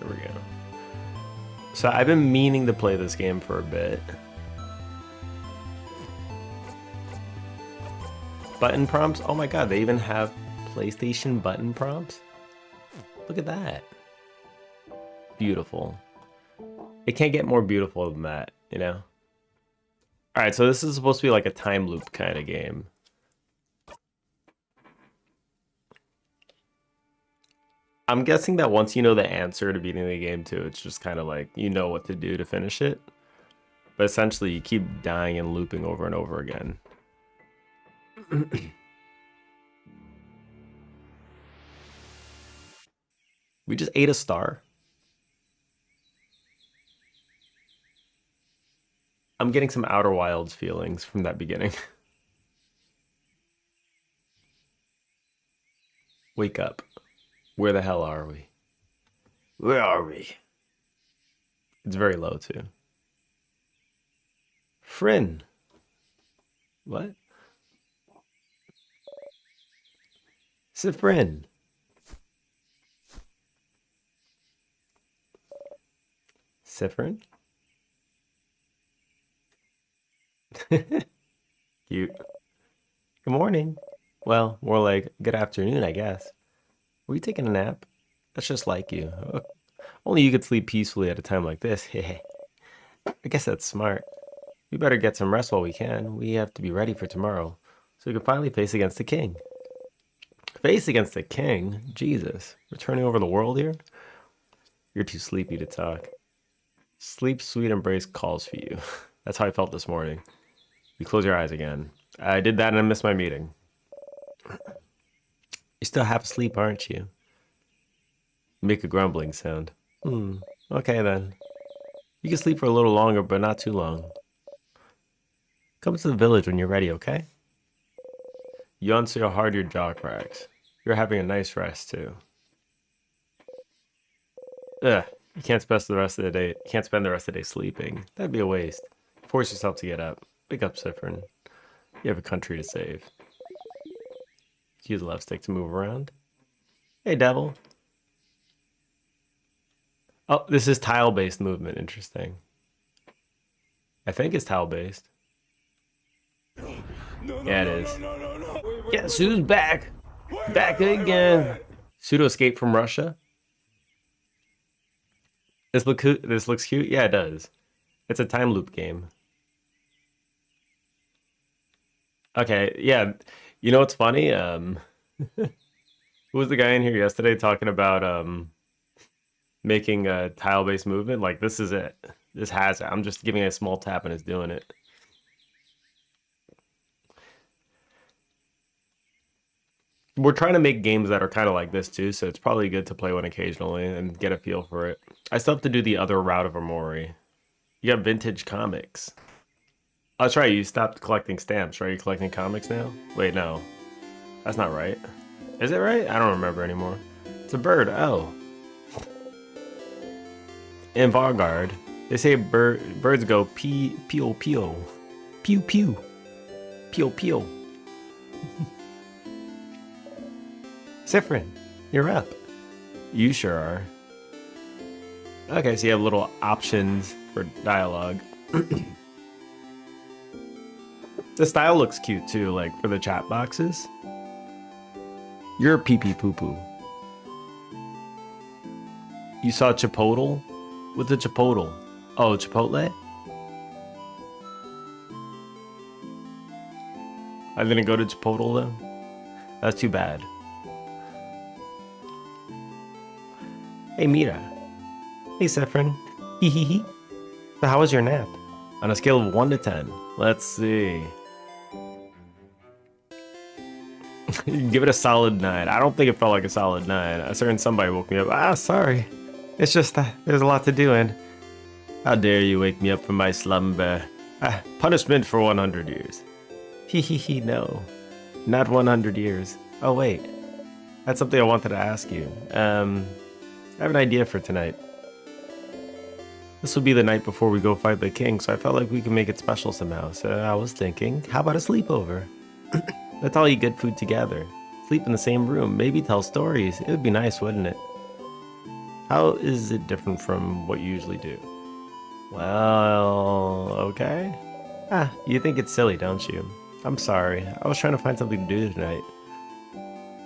There we go. So I've been meaning to play this game for a bit. Button prompts? Oh my god, they even have PlayStation button prompts? Look at that. Beautiful. It can't get more beautiful than that, you know? Alright, so this is supposed to be like a time loop kind of game. I'm guessing that once you know the answer to beating the game too, it's just kind of like, you know what to do to finish it. But essentially, you keep dying and looping over and over again. We just ate a star. I'm getting some Outer Wilds feelings from that beginning. Wake up. Where the hell are we? Where are we? It's very low too. Fryn. What? Siffrin. Siffrin? Cute. Good morning. Well, more like good afternoon, I guess. Were you taking a nap? That's just like you. Only you could sleep peacefully at a time like this. I guess that's smart. We better get some rest while we can. We have to be ready for tomorrow, so we can finally face against the king. Face against the king? Jesus. We're turning over the world here? You're too sleepy to talk. Sleep, sweet embrace calls for you. That's how I felt this morning. You close your eyes again. I did that and I missed my meeting. You're still half asleep, aren't you? Make a grumbling sound. Okay then. You can sleep for a little longer, but not too long. Come to the village when you're ready, okay? Yawn so hard your jaw cracks. You're having a nice rest, too. Ugh, you can't spend the rest of the day. You can't spend the rest of the day sleeping. That'd be a waste. Force yourself to get up. Wake up, Siffrin. You have a country to save. Use the left stick to move around. Hey, devil. Oh, this is tile-based movement. Interesting. I think it's tile-based. Yeah, it is. Guess who's back? Back again. Pseudo escape from Russia. This looks cute. Yeah, it does. It's a time loop game. Okay, yeah. You know what's funny? Who was the guy in here yesterday talking about making a tile-based movement? Like, this is it. This has it. I'm just giving it a small tap and it's doing it. We're trying to make games that are kind of like this too, so it's probably good to play one occasionally and get a feel for it. I still have to do the other route of Omori. You got vintage comics. Oh, that's right, you stopped collecting stamps, right? You're collecting comics now? Wait, no. That's not right. Is it right? I don't remember anymore. It's a bird. Oh. In Vanguard, they say birds go pee, peo, peo. Pew, pew. Peo, peo. Siffrin, you're up. You sure are. Okay, so you have little options for dialogue. The style looks cute too, like for the chat boxes. You're pee pee poo poo. You saw Chipotle? What's a Chipotle? Oh, Chipotle? I didn't go to Chipotle though? That's too bad. Hey, Mira. Hey, Siffrin. Hee hee hee. So how was your nap? On a scale of 1 to 10. Let's see. Give it a solid 9. I don't think it felt like a solid 9. A certain somebody woke me up. Ah, sorry. It's just that there's a lot to do and... How dare you wake me up from my slumber. Punishment for 100 years. Hee hee hee, no. Not 100 years. Oh, wait. That's something I wanted to ask you. I have an idea for tonight. This will be the night before we go fight the king, so I felt like we could make it special somehow. So I was thinking, how about a sleepover? Let's all eat good food together. Sleep in the same room, maybe tell stories. It would be nice, wouldn't it? How is it different from what you usually do? Well, okay. Ah, you think it's silly, don't you? I'm sorry. I was trying to find something to do tonight.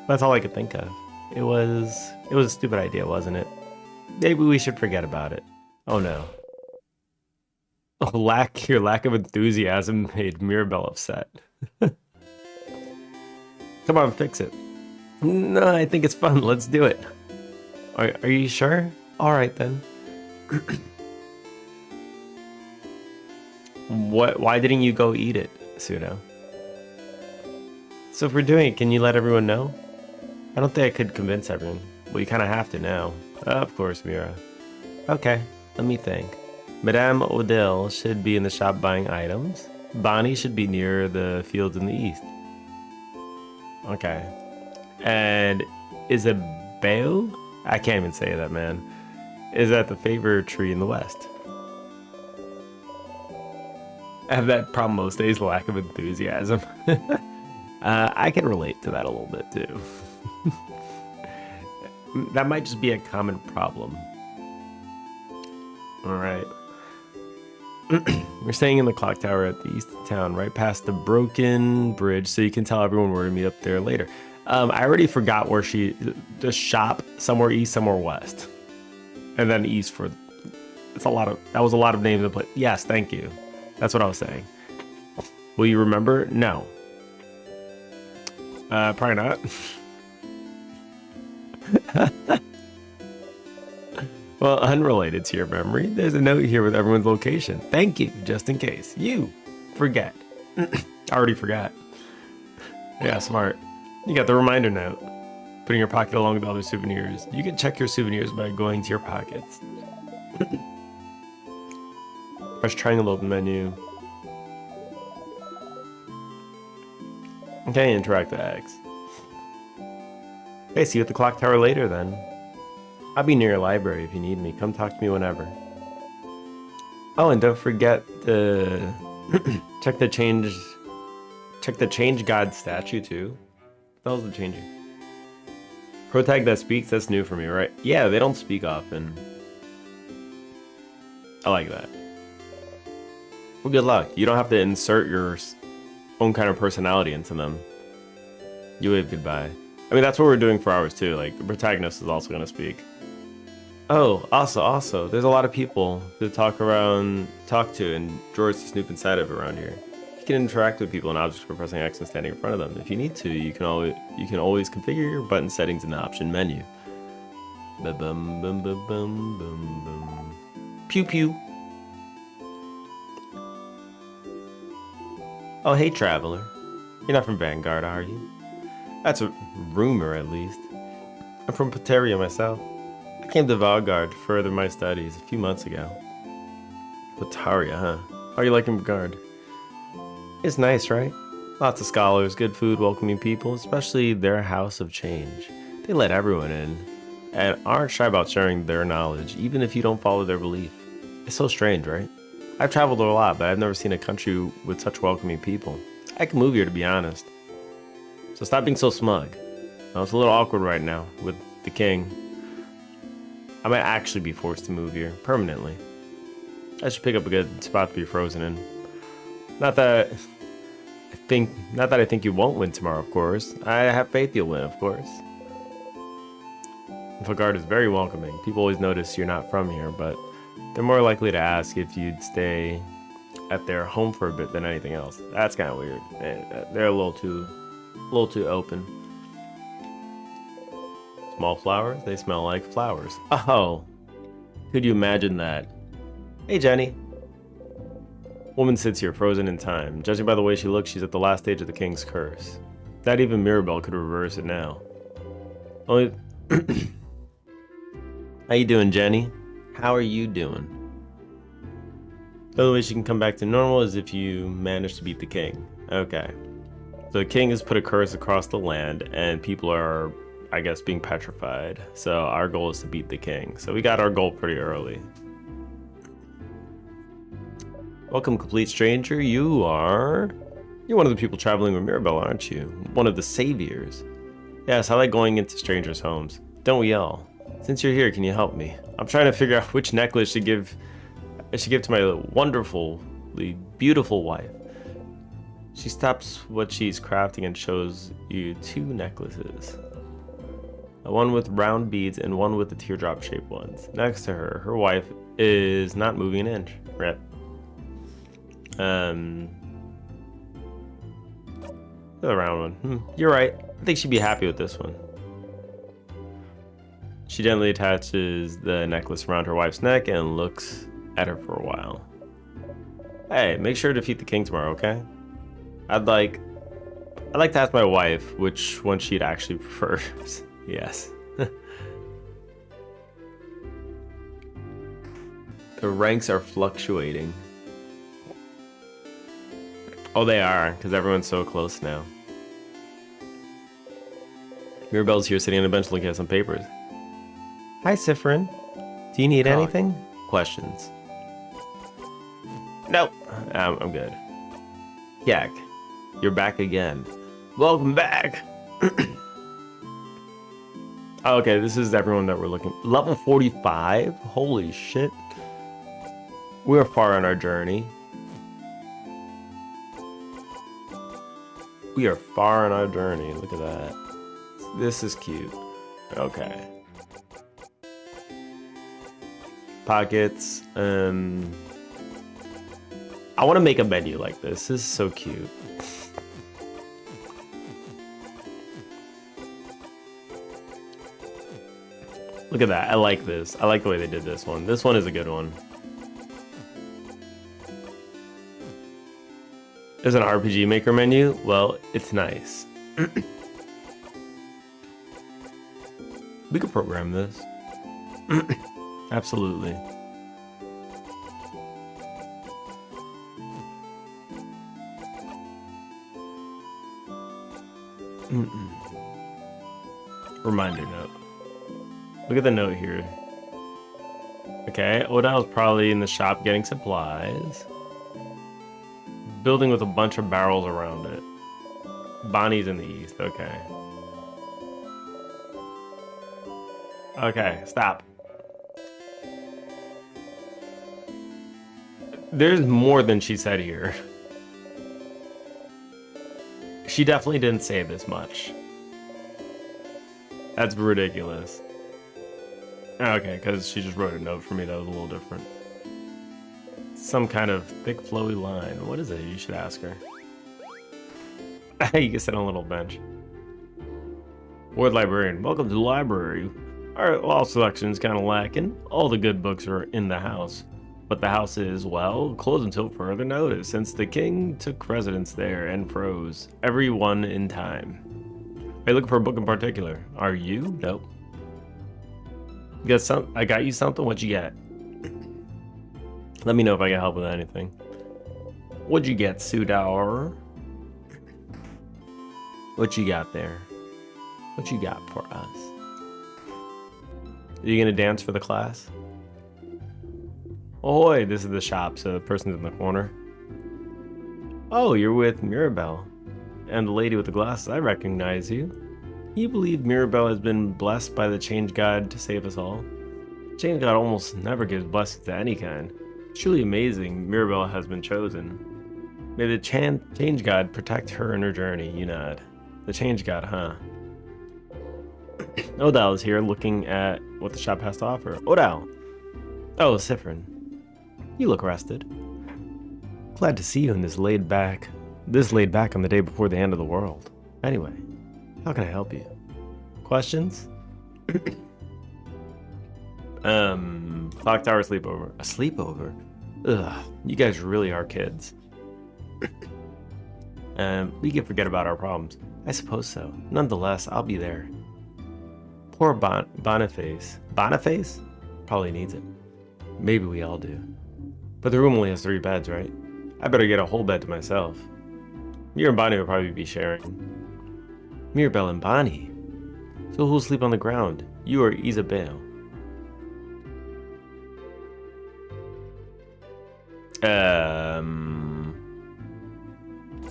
That's all I could think of. It was a stupid idea, wasn't it? Maybe we should forget about it. Oh no. Oh, your lack of enthusiasm made Mirabelle upset. Come on, fix it. No, I think it's fun. Let's do it. Are you sure? All right then. Why didn't you go eat it, Pseudo? So if we're doing it, can you let everyone know? I don't think I could convince everyone. Well, you kind of have to now. Of course, Mira. Okay, let me think. Madame Odile should be in the shop buying items. Bonnie should be near the fields in the east. Okay. And Isabelle? I can't even say that, man. Is at the favor tree in the west. I have that problem most days, lack of enthusiasm. I can relate to that a little bit too. That might just be a common problem. All right. We're staying in the clock tower at the east of town, right past the broken bridge, so you can tell everyone where to meet up there later. I already forgot where the shop, somewhere east, somewhere west. And then east for, that was a lot of names to play. Yes, thank you. That's what I was saying. Will you remember? No. Probably not. Well, unrelated to your memory, there's a note here with everyone's location. Thank you, just in case. You forget. I already forgot. Yeah, smart. You got the reminder note. Put in your pocket along with other souvenirs. You can check your souvenirs by going to your pockets. Press triangle to open menu. Okay, interact with X. Okay, see you at the clock tower later then. I'll be near your library if you need me. Come talk to me whenever. Oh, and don't forget to check the change god statue too. That was the changing. Protag that speaks, that's new for me, right? Yeah, they don't speak often. I like that. Well, good luck. You don't have to insert your own kind of personality into them. You wave goodbye. I mean, that's what we're doing for ours too. Like, the protagonist is also going to speak. Oh, also, there's a lot of people to talk to and drawers to snoop inside of around here. You can interact with people and objects by pressing X and standing in front of them. If you need to, you can always configure your button settings in the option menu. Bum bum bum bum bum bum. Pew pew. Oh, hey, traveler. You're not from Vanguard, are you? That's a rumor, at least. I'm from Pateria myself. I came to Vanguard to further my studies a few months ago. Pateria, huh? How are you liking Vanguard? It's nice, right? Lots of scholars, good food, welcoming people, especially their house of change. They let everyone in, and aren't shy about sharing their knowledge, even if you don't follow their belief. It's so strange, right? I've traveled a lot, but I've never seen a country with such welcoming people. I could move here, to be honest. So stop being so smug. Well, it's a little awkward right now with the king. I might actually be forced to move here permanently. I should pick up a good spot to be frozen in. Not that I think you won't win tomorrow, of course. I have faith you'll win, of course. Vanguard is very welcoming. People always notice you're not from here, but they're more likely to ask if you'd stay at their home for a bit than anything else. That's kind of weird. They're a little too open. Small flowers, they smell like flowers. Oh, could you imagine that? Hey, Jenny. Woman sits here frozen in time. Judging by the way she looks, she's at the last stage of the king's curse. Not even Mirabelle could reverse it now. Only... How you doing, Jenny? How are you doing? The only way she can come back to normal is if you manage to beat the king. Okay. So the king has put a curse across the land, and people are, I guess, being petrified. So our goal is to beat the king. So we got our goal pretty early. Welcome, complete stranger. You're one of the people traveling with Mirabelle, aren't you? One of the saviors. Yes, I like going into strangers' homes. Don't we all? Since you're here, can you help me? I'm trying to figure out which necklace I should give to my wonderfully beautiful wife. She stops what she's crafting and shows you 2 necklaces. One with round beads and one with the teardrop shaped ones. Next to her, her wife is not moving an inch. Rip. The round one. You're right. I think she'd be happy with this one. She gently attaches the necklace around her wife's neck and looks at her for a while. Hey, make sure to defeat the king tomorrow, okay? I'd like to ask my wife which one she'd actually prefer. Yes. The ranks are fluctuating. Oh, they are, because everyone's so close now. Mirabelle's here sitting on a bench looking at some papers. Hi, Sifrin. Do you need anything? Questions. No, I'm good. Yak, you're back again. Welcome back. Okay, this is everyone that we're looking. Level 45? Holy shit. We're far on our journey. We are far on our journey. Look at that. This is cute. Okay. Pockets. I want to make a menu like this. This is so cute. Look at that. I like this. I like the way they did this one. This one is a good one. There's an RPG Maker menu. Well, it's nice. We could program this. Absolutely. Reminder note. Look at the note here. Okay, Odal's probably in the shop getting supplies. Building with a bunch of barrels around it. Bonnie's in the east, okay. Okay, stop. There's more than she said here. She definitely didn't say this much. That's ridiculous. Okay, because she just wrote a note for me that was a little different. Some kind of thick, flowy line. What is it? You should ask her. You can sit on a little bench. Ward Librarian, welcome to the library. Our wall selection's kind of lacking. All the good books are in the house. But the house is, well, closed until further notice, since the king took residence there and froze everyone in time. Are you looking for a book in particular? Are you? Nope. You got some? I got you something? What you got? Let me know if I can help with anything. What'd you get, Sudar? What you got there? What you got for us? Are you gonna dance for the class? Ahoy, this is the shop, so the person's in the corner. Oh, you're with Mirabelle. And the lady with the glasses, I recognize you. Can you believe Mirabelle has been blessed by the Change God to save us all? Change God almost never gives blessings to any kind. It's truly amazing Mirabelle has been chosen. May the Change God protect her in her journey, you nod. The Change God, huh? Odal is here looking at what the shop has to offer. Odal! Oh, Sifrin. You look rested. Glad to see you in this laid back on the day before the end of the world. Anyway, how can I help you? Questions? Clock Tower sleepover. A sleepover? Ugh, you guys really are kids. We can forget about our problems. I suppose so. Nonetheless, I'll be there. Poor Boniface. Boniface? Probably needs it. Maybe we all do. But the room only has 3 beds, right? I better get a whole bed to myself. Mir and Bonnie will probably be sharing. Mirabelle and Bonnie? So who'll sleep on the ground? You or Isabelle?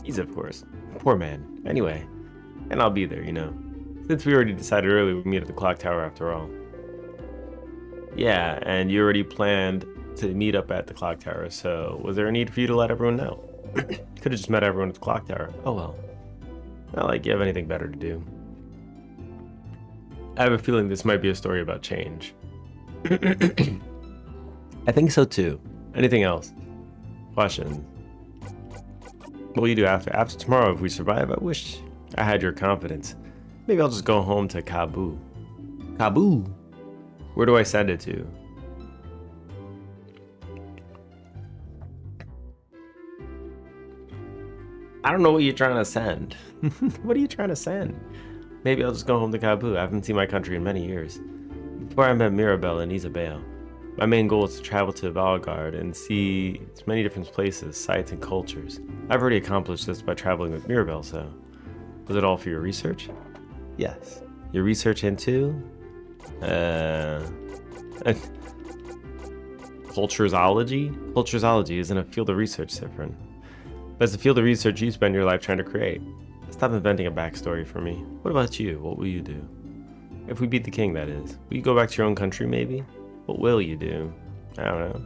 Isa, of course. Poor man. Anyway. And I'll be there, you know. Since we already decided earlier we'd meet at the clock tower after all. Yeah, and you already planned to meet up at the clock tower, so was there a need for you to let everyone know? Could have just met everyone at the clock tower. Oh well. Not like you have anything better to do. I have a feeling this might be a story about change. I think so too. Anything else? Questions? What will you do after? After tomorrow, if we survive, I wish I had your confidence. Maybe I'll just go home to Kabu. Kabu? Where do I send it to? I don't know what you're trying to send. What are you trying to send? Maybe I'll just go home to Kabu. I haven't seen my country in many years. Before I met Mirabelle and Isabel, my main goal is to travel to Valgard and see as many different places, sites, and cultures. I've already accomplished this by traveling with Mirabelle, so... Was it all for your research? Yes. Your research into... Culturesology? Culturesology isn't a field of research, different. But it's a field of research you spend your life trying to create. Stop inventing a backstory for me. What about you? What will you do? If we beat the king, that is. Will you go back to your own country, maybe? What will you do? I don't know.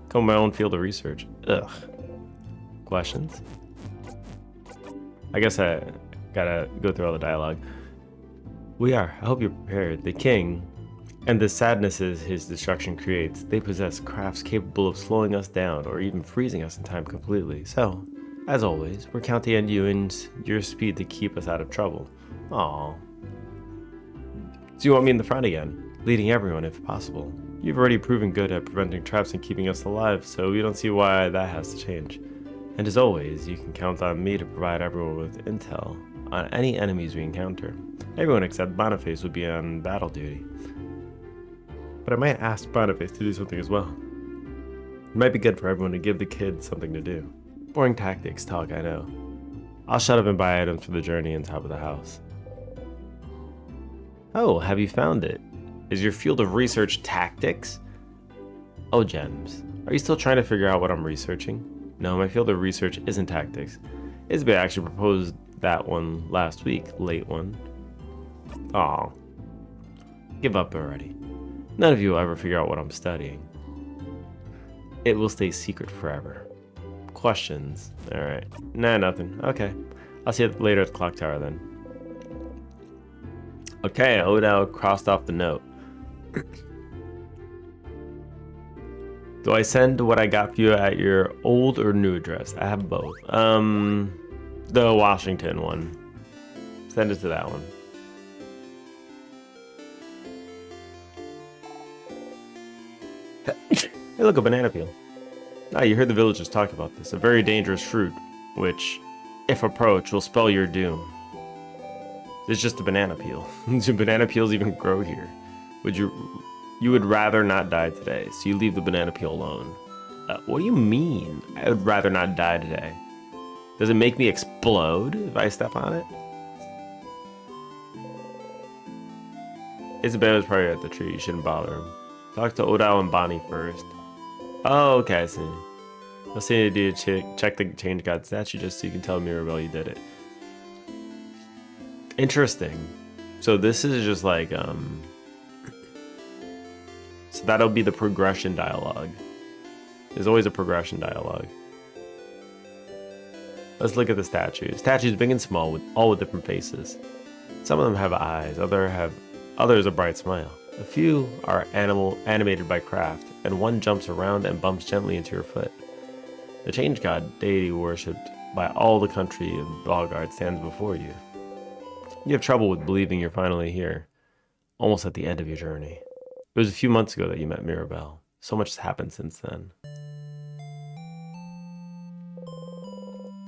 Come my own field of research. Ugh. Questions? I guess I gotta go through all the dialogue. We are. I hope you're prepared. The king, and the sadnesses his destruction creates, they possess crafts capable of slowing us down or even freezing us in time completely. So, as always, we're counting on you and your speed to keep us out of trouble. Aww. So you want me in the front again, leading everyone if possible. You've already proven good at preventing traps and keeping us alive, so we don't see why that has to change. And as always, you can count on me to provide everyone with intel on any enemies we encounter. Everyone except Boniface would be on battle duty. But I might ask Boniface to do something as well. It might be good for everyone to give the kids something to do. Boring tactics talk, I know. I'll shut up and buy items for the journey on top of the house. Oh, have you found it? Is your field of research tactics? Oh, gems. Are you still trying to figure out what I'm researching? No, my field of research isn't tactics. Isabel actually proposed that one last week, late one. Aw. Give up already. None of you will ever figure out what I'm studying. It will stay secret forever. Questions? Alright. Nah, nothing. Okay. I'll see you later at the clock tower then. Okay, Odell crossed off the note. Do I send what I got for you at your old or new address? I have both. The Washington one. Send it to that one. Hey, look, a banana peel. Ah, you heard the villagers talk about this. A very dangerous fruit, which, if approached, will spell your doom. It's just a banana peel. Do banana peels even grow here? You would rather not die today, so you leave the banana peel alone. What do you mean? I would rather not die today. Does it make me explode if I step on it? Isabella's probably at the tree. You shouldn't bother him. Talk to Odal and Bonnie first. Oh, okay, I see. I'll say you to check the change god statue just so you can tell Mirabelle you did it. Interesting. So this is just like, so that'll be the progression dialogue. There's always a progression dialogue. Let's look at the statues. Statues big and small, all with different faces. Some of them have eyes, others a bright smile. A few are animated by craft, and one jumps around and bumps gently into your foot. The change god deity worshipped by all the country of Valgard stands before you. You have trouble with believing you're finally here, almost at the end of your journey. It was a few months ago that you met Mirabelle. So much has happened since then.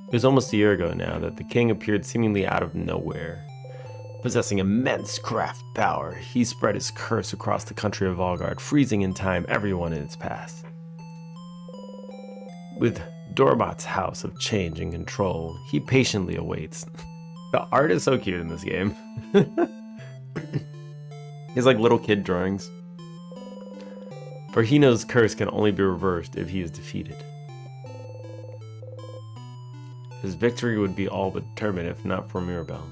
It was almost a year ago now that the king appeared seemingly out of nowhere. Possessing immense craft power, he spread his curse across the country of Valgard, freezing in time everyone in its path. With Dorbot's house of change and control, he patiently awaits. The art is so cute in this game. He's like little kid drawings. For he knows curse can only be reversed if he is defeated. His victory would be all but determined if not for Mirabelle.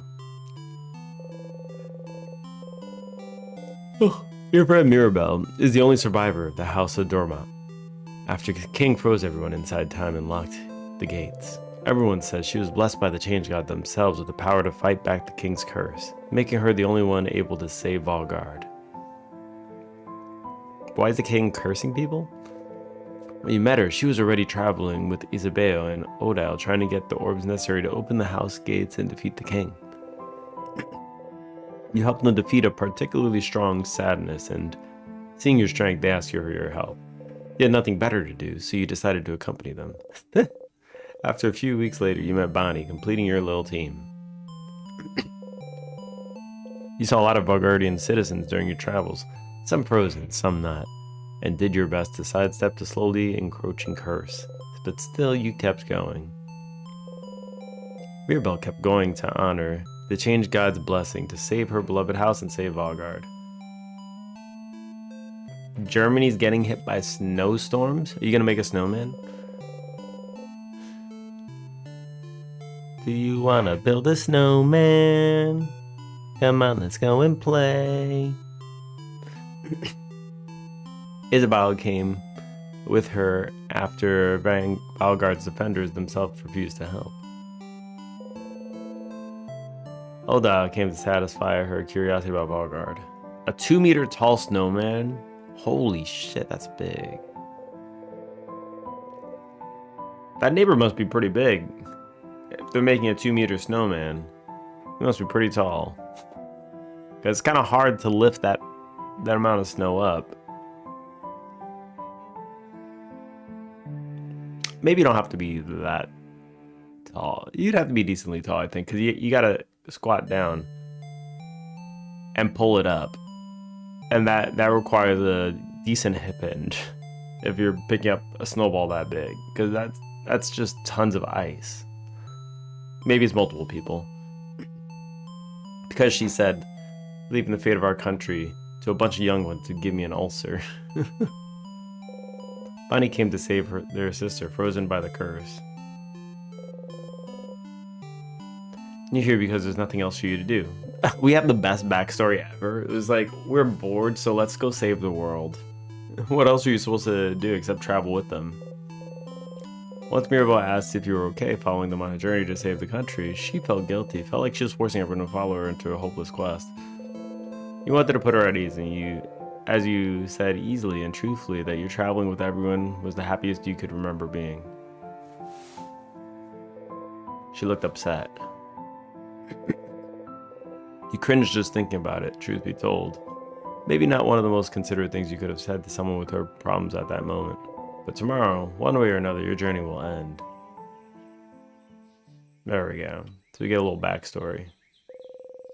Your friend Mirabelle is the only survivor of the House of Dormont. After the king froze everyone inside time and locked the gates, everyone says she was blessed by the Change God themselves with the power to fight back the king's curse, making her the only one able to save Valgard. Why is the king cursing people? When you met her, she was already traveling with Isabel and Odile, trying to get the orbs necessary to open the house gates and defeat the king. You helped them defeat a particularly strong Sadness, and seeing your strength, they asked you for your help. You had nothing better to do, so you decided to accompany them. After a few weeks later, you met Bonnie, completing your little team. You saw a lot of Valgardian citizens during your travels, some frozen, some not, and did your best to sidestep the slowly encroaching curse, but still you kept going. Mirabelle kept going to honor the Change God's blessing to save her beloved house and save Valgard. Germany's getting hit by snowstorms? Are you gonna make a snowman? Do you wanna build a snowman? Come on, let's go and play. Isabel came with her after Valgard's defenders themselves refused to help. Odile came to satisfy her curiosity about Valgard. A 2-meter tall snowman? Holy shit, that's big. That neighbor must be pretty big. If they're making a 2-meter snowman, he must be pretty tall. Because it's kind of hard to lift that amount of snow up. Maybe you don't have to be that tall. You'd have to be decently tall, I think, because you gotta squat down and pull it up. And that requires a decent hip hinge if you're picking up a snowball that big, because that's just tons of ice. Maybe it's multiple people. Because she said, leaving the fate of our country to a bunch of young ones to give me an ulcer. Bonnie came to save their sister, frozen by the curse. You're here because there's nothing else for you to do. We have the best backstory ever. It was like, we're bored, so let's go save the world. What else are you supposed to do except travel with them? Once Mirabelle asked if you were okay following them on a journey to save the country, she felt guilty. Felt like she was forcing everyone to follow her into a hopeless quest. You wanted to put her at ease, and as you said easily and truthfully, that you traveling with everyone was the happiest you could remember being. She looked upset. You cringed just thinking about it, truth be told. Maybe not one of the most considerate things you could have said to someone with her problems at that moment. But tomorrow, one way or another, your journey will end. There we go. So we get a little backstory.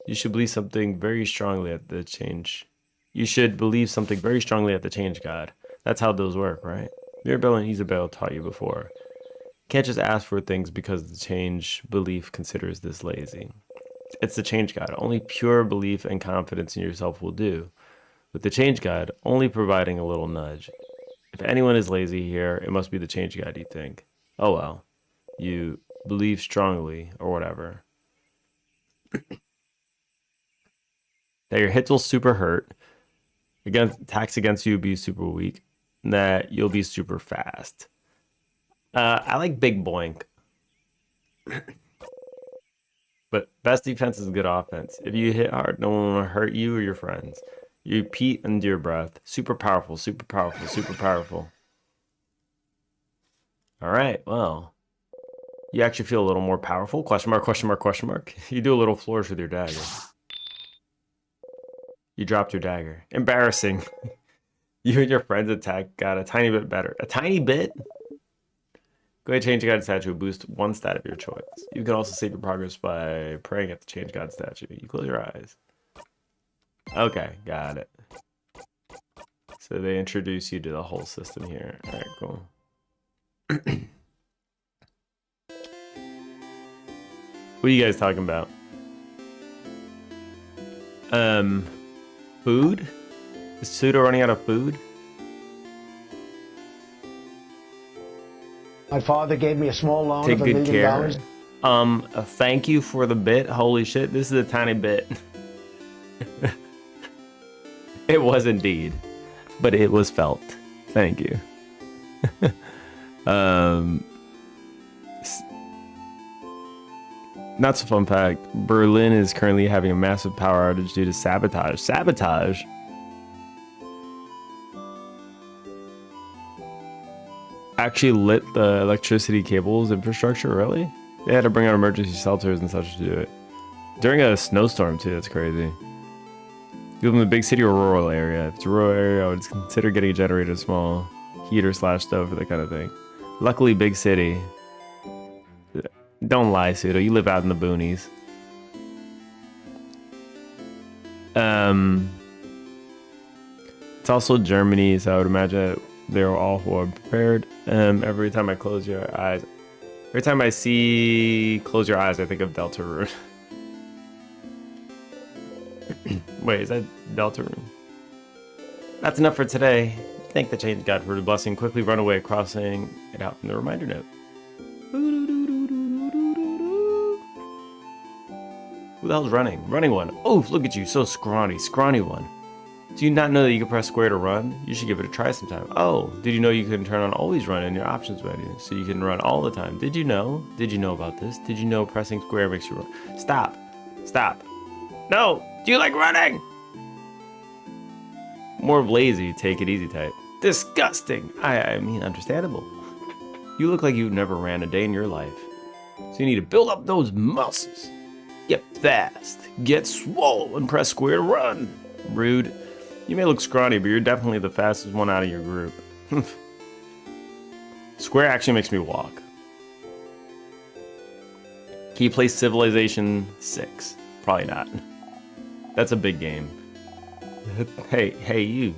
You should believe something very strongly at the change. You should believe something very strongly at the Change God. That's how those work, right? Mirabelle and Isabel taught you before. You can't just ask for things because the change belief considers this lazy. It's the Change God. Only pure belief and confidence in yourself will do. With the Change God, only providing a little nudge. If anyone is lazy here, it must be the Change God, you think. Oh well. You believe strongly, or whatever. That your hits will super hurt. Attacks against you will be super weak. That you'll be super fast. I like Big Boink. But best defense is good offense. If you hit hard, no one will hurt you or your friends. You repeat under your breath. Super powerful, super powerful, super powerful. Alright, well. You actually feel a little more powerful? Question mark, question mark, question mark. You do a little flourish with your dagger. You dropped your dagger. Embarrassing. You and your friend's attack got a tiny bit better. A tiny bit? Go ahead, Change God statue will boost one stat of your choice. You can also save your progress by praying at the Change God statue. You close your eyes. Okay, got it. So they introduce you to the whole system here. Alright, cool. What are you guys talking about? Food? Is Pseudo running out of food? My father gave me a small loan Take of $1 good million. care. A thank you for the bit. Holy shit, this is a tiny bit. It was indeed, but it was felt. Thank you. Not so fun fact. Berlin is currently having a massive power outage due to sabotage. Sabotage? Actually lit the electricity cables infrastructure, really? They had to bring out emergency shelters and such to do it. During a snowstorm, too. That's crazy. You live in a big city or rural area. If it's a rural area, I would consider getting a generator, small heater / stove, that kind of thing. Luckily, big city. Don't lie, Pseudo. You live out in the boonies. It's also Germany, so I would imagine they're all well prepared. Every time I close your eyes, every time I see close your eyes, I think of Deltarune. Wait, is that Deltarune? That's enough for today. Thank the change God for the blessing. Quickly run away, crossing it out from the reminder note. Who the hell's running? Running one. Oh, look at you, so scrawny. Scrawny one. Do you not know that you can press square to run? You should give it a try sometime. Oh, did you know you can turn on always run in your options menu, so you can run all the time? Did you know? Did you know about this? Did you know pressing square makes you run? Stop. Stop. No! Do you like running? More of lazy, take it easy type. Disgusting! I mean, understandable. You look like you never ran a day in your life. So you need to build up those muscles. Get fast. Get swole and press square to run. Rude. You may look scrawny, but you're definitely the fastest one out of your group. Square actually makes me walk. Can you play Civilization 6? Probably not. That's a big game. Hey, you.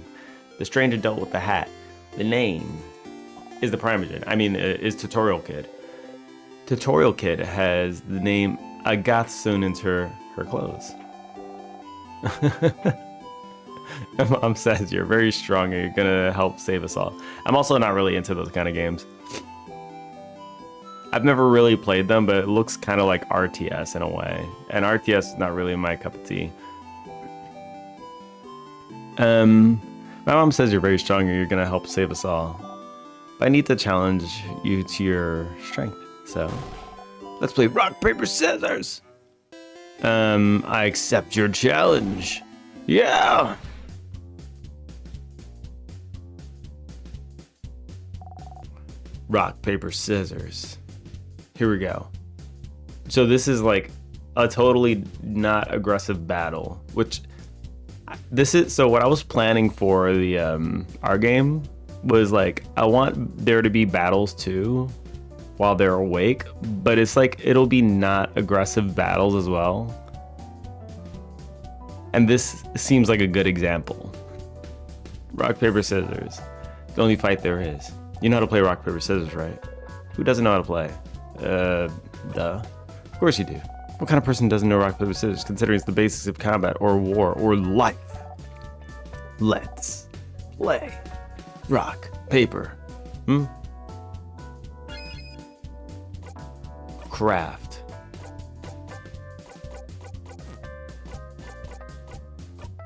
The stranger dealt with the hat. The name is the Primogen. I mean, is Tutorial Kid. Tutorial Kid has the name Agathsun into her clothes. Mom says you're very strong and you're gonna help save us all. I'm also not really into those kind of games. I've never really played them, but it looks kind of like RTS in a way. And RTS is not really my cup of tea. My mom says you're very strong and you're gonna help save us all. But I need to challenge you to your strength, so let's play rock, paper, scissors. I accept your challenge. Yeah! Rock, paper, scissors. Here we go. So this is like a totally not aggressive battle, which this is, so what I was planning for the our game was like, I want there to be battles too while they're awake, but it's like it'll be not aggressive battles as well. And this seems like a good example. Rock, paper, scissors. The only fight there is. You know how to play rock, paper, scissors, right? Who doesn't know how to play? Duh. Of course you do. What kind of person doesn't know rock, paper, scissors, considering it's the basics of combat or war or life? Let's play rock, paper. Craft.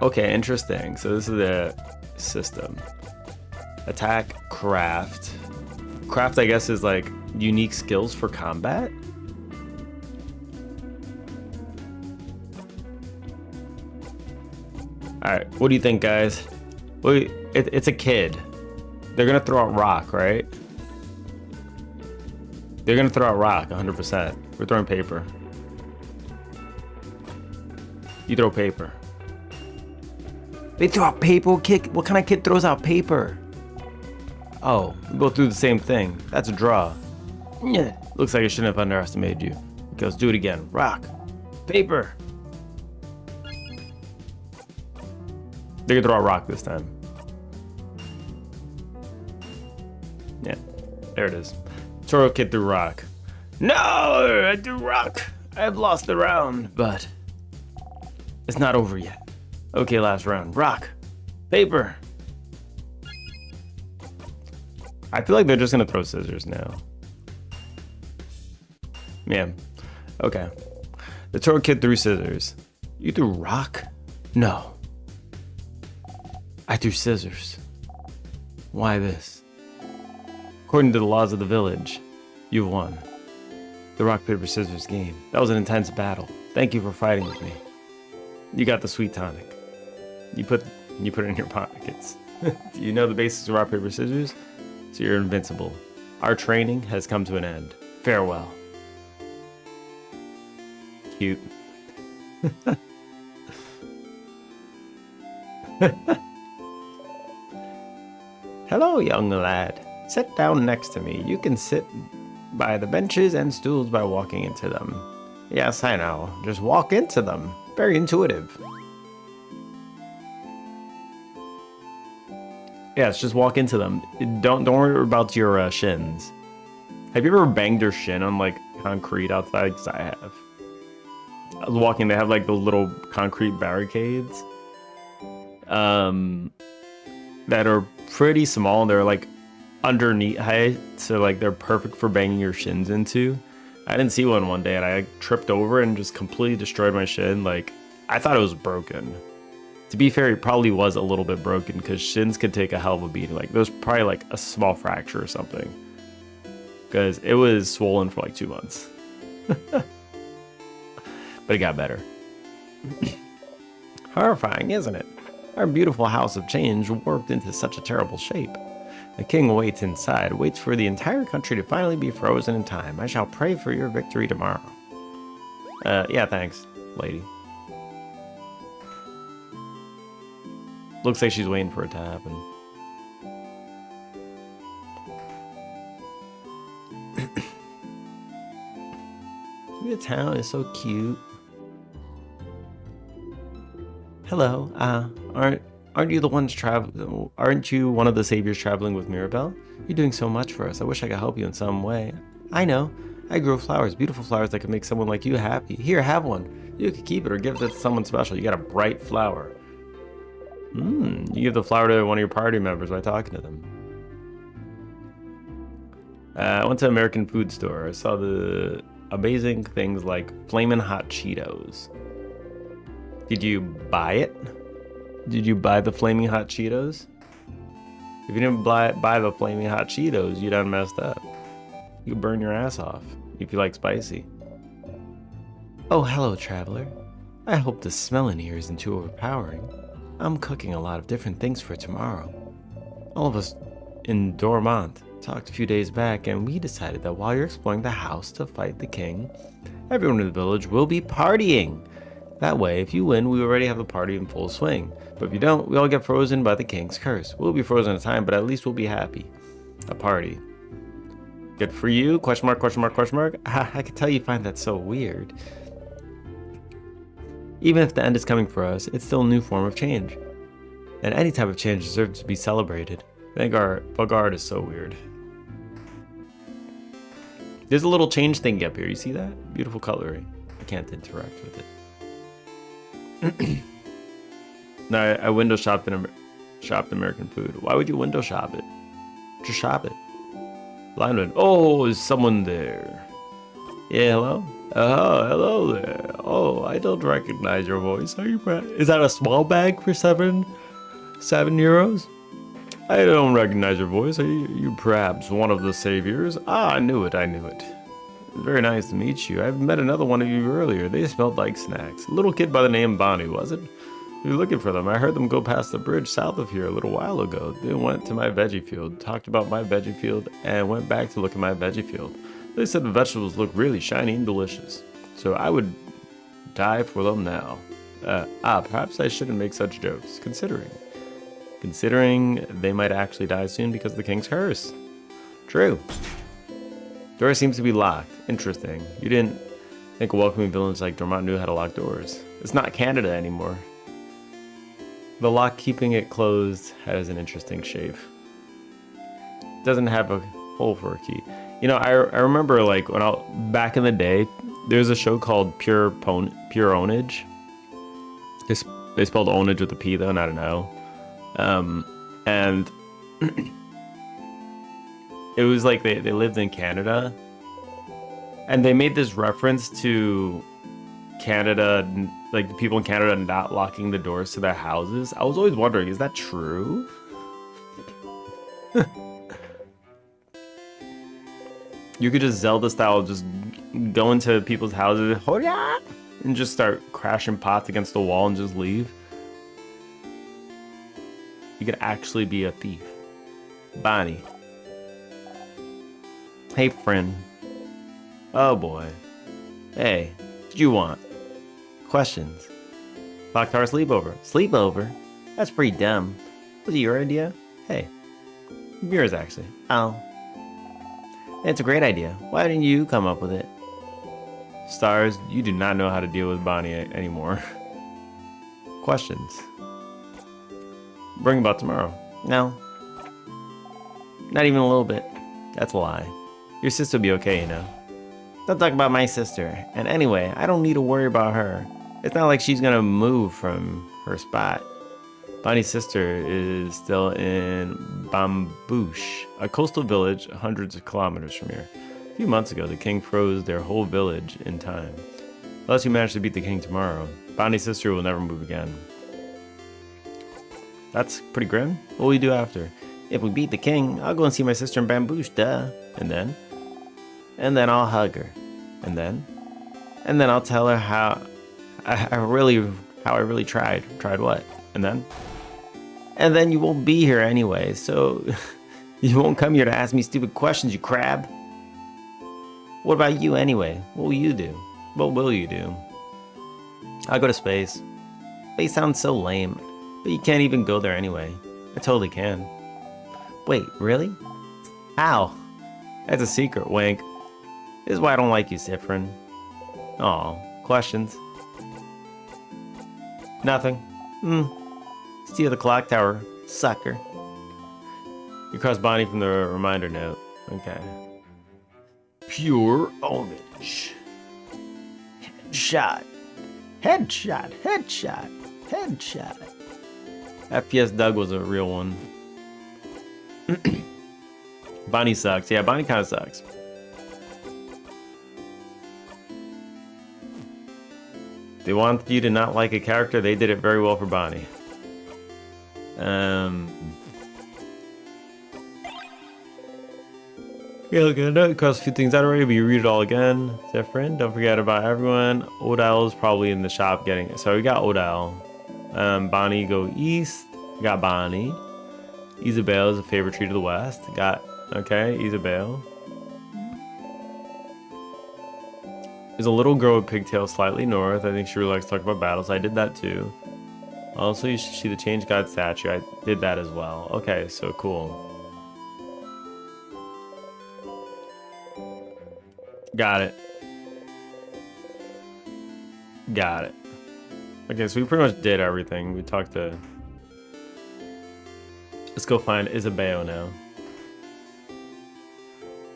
Okay, interesting. So this is the system. Attack, craft. Craft, I guess, is like unique skills for combat. All right, what do you think, guys? Well, it's a kid. They're gonna throw out rock, right? They're gonna throw out rock, 100%. We're throwing paper. You throw paper. They throw out paper? What kind of kid throws out paper? Oh, we go through the same thing. That's a draw. Yeah, looks like I shouldn't have underestimated you. Okay, let's do it again. Rock, paper. They're gonna throw out rock this time. Yeah, there it is. Tutorial Kid threw rock. No, I threw rock. I've lost the round, but it's not over yet. Okay, last round. Rock, paper. I feel like they're just gonna throw scissors now. Yeah. Okay. The Tutorial Kid threw scissors. You threw rock? No. I threw scissors. Why this? According to the laws of the village, you've won. The rock, paper, scissors game. That was an intense battle. Thank you for fighting with me. You got the sweet tonic. You put it in your pockets. Do you know the basics of rock, paper, scissors? So you're invincible. Our training has come to an end. Farewell. Cute. Hello, young lad. Sit down next to me. You can sit by the benches and stools by walking into them. Yes, I know. Just walk into them. Very intuitive. Yes, just walk into them. Don't worry about your shins. Have you ever banged your shin on like concrete outside? Because I have. I was walking. They have like those little concrete barricades. That are pretty small. They're like underneath height, so like they're perfect for banging your shins into. I didn't see one day, and I like, tripped over and just completely destroyed my shin. Like, I thought it was broken. To be fair, it probably was a little bit broken because shins could take a hell of a beating. Like, there was probably like a small fracture or something because it was swollen for like 2 months. But it got better. Horrifying, isn't it? Our beautiful house of change warped into such a terrible shape. The king waits inside, waits for the entire country to finally be frozen in time. I shall pray for your victory tomorrow. Yeah, thanks, lady. Looks like she's waiting for it to happen. The town is so cute. Hello, aren't you the ones traveling? Aren't you one of the saviors traveling with Mirabelle? You're doing so much for us. I wish I could help you in some way. I know. I grew flowers, beautiful flowers that could make someone like you happy. Here, have one. You could keep it or give it to someone special. You got a bright flower. You give the flower to one of your party members by talking to them. I went to an American food store. I saw the amazing things like Flamin' Hot Cheetos. Did you buy it? Did you buy the Flaming Hot Cheetos? If you didn't buy the Flaming Hot Cheetos, you done messed up. You could burn your ass off if you like spicy. Oh, hello, traveler. I hope the smell in here isn't too overpowering. I'm cooking a lot of different things for tomorrow. All of us in Dormont talked a few days back, and we decided that while you're exploring the house to fight the king, everyone in the village will be partying. That way, if you win, we already have the party in full swing. But if you don't, we all get frozen by the king's curse. We'll be frozen in time, but at least we'll be happy. A party. Good for you? Question mark, question mark, question mark? I can tell you find that so weird. Even if the end is coming for us, it's still a new form of change. And any type of change deserves to be celebrated. Vanguard is so weird. There's a little change thing up here. You see that? Beautiful cutlery. I can't interact with it. No, I window shopped American food. Why would you window shop it? Just shop it. Lineman. Oh, is someone there? Yeah, hello? Oh, hello there. Oh, I don't recognize your voice. Are you? Is that a small bag for seven euros? I don't recognize your voice. Are you perhaps one of the saviors? Ah, I knew it. Very nice to meet you. I've met another one of you earlier. They smelled like snacks. A little kid by the name Bonnie, was it? We were looking for them. I heard them go past the bridge south of here a little while ago. They went to my veggie field, talked about my veggie field, and went back to look at my veggie field. They said the vegetables look really shiny and delicious. So I would die for them now. Perhaps I shouldn't make such jokes, considering they might actually die soon because of the king's curse. True. Door seems to be locked. Interesting. You didn't think a welcoming village like Dormont knew how to lock doors. It's not Canada anymore. The lock keeping it closed has an interesting shape. It doesn't have a hole for a key. You know, I remember like back in the day, there's a show called Pure Ownage. They spelled ownage with a P though, not an O. And it was like they lived in Canada, and they made this reference to Canada like the people in Canada not locking the doors to their houses. I was always wondering, is that true? You could just Zelda style just go into people's houses and just start crashing pots against the wall and just leave. You could actually be a thief. Bonnie. Hey, friend. Oh boy. Hey, what you want? Questions. Clock Tower sleepover. Sleepover? That's pretty dumb. Was it your idea? Hey. Yours, actually. Oh. It's a great idea. Why didn't you come up with it? Stars, you do not know how to deal with Bonnie anymore. Questions. Bring about tomorrow. No. Not even a little bit. That's a lie. Your sister will be okay, you know. Don't talk about my sister. And anyway, I don't need to worry about her. It's not like she's gonna move from her spot. Bonnie's sister is still in Bambouche, a coastal village hundreds of kilometers from here. A few months ago, the king froze their whole village in time. Unless you manage to beat the king tomorrow, Bonnie's sister will never move again. That's pretty grim. What will you do after? If we beat the king, I'll go and see my sister in Bambouche, duh. And then? And then I'll hug her. And then? And then I'll tell her how I really tried. Tried what? And then? And then you won't be here anyway, so you won't come here to ask me stupid questions, you crab. What about you anyway? What will you do? What will you do? I'll go to space. Space sounds so lame, but you can't even go there anyway. I totally can. Wait, really? How? That's a secret, Wink. This is why I don't like you, Siffrin. Aw, questions? Nothing. Steal the clock tower, sucker. You crossed Bonnie from the reminder note. Okay. Pure orange. Headshot. Headshot. Headshot. Headshot. FPS Doug was a real one. Bonnie sucks. Yeah, Bonnie kind of sucks. They want you to not like a character. They did it very well for Bonnie. Yeah, look at it. Cross a few things out already, but you read it all again. Different. Don't forget about everyone. Odell is probably in the shop getting it. So we got Odell. Bonnie, go east. We got Bonnie. Isabelle is a favorite tree to the west. Got, okay, Isabelle. There's a little girl with pigtails slightly north. I think she really likes to talk about battles. I did that too. Also, you should see the Change God statue. I did that as well. Okay, so cool. Got it. Got it. Okay, so we pretty much did everything. We talked to... Let's go find Isabelle now.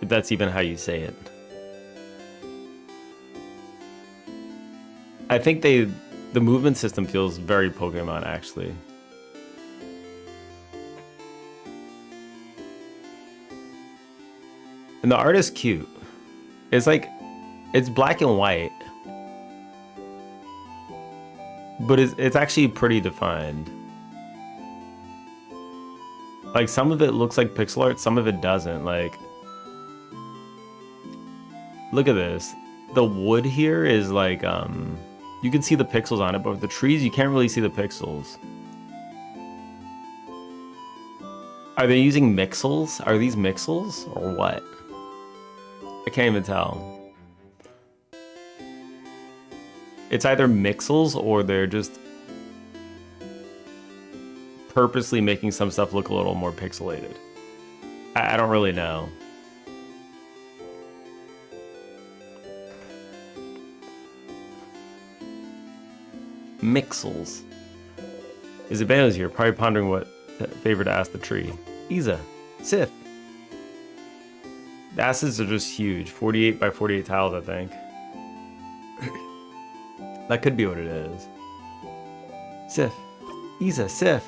If that's even how you say it. I think the movement system feels very Pokemon, actually. And the art is cute. It's like, it's black and white. But it's actually pretty defined. Like, some of it looks like pixel art, some of it doesn't. Like, look at this. The wood here is like, you can see the pixels on it, but with the trees, you can't really see the pixels. Are they using mixels? Are these mixels or what? I can't even tell. It's either mixels or they're just purposely making some stuff look a little more pixelated. I don't really know. Mixels. Isabelle's here, probably pondering what favor to ask the tree. Isa, Sif. The asses are just huge. 48 by 48 tiles, I think. That could be what it is. Sif. Isa, Sif.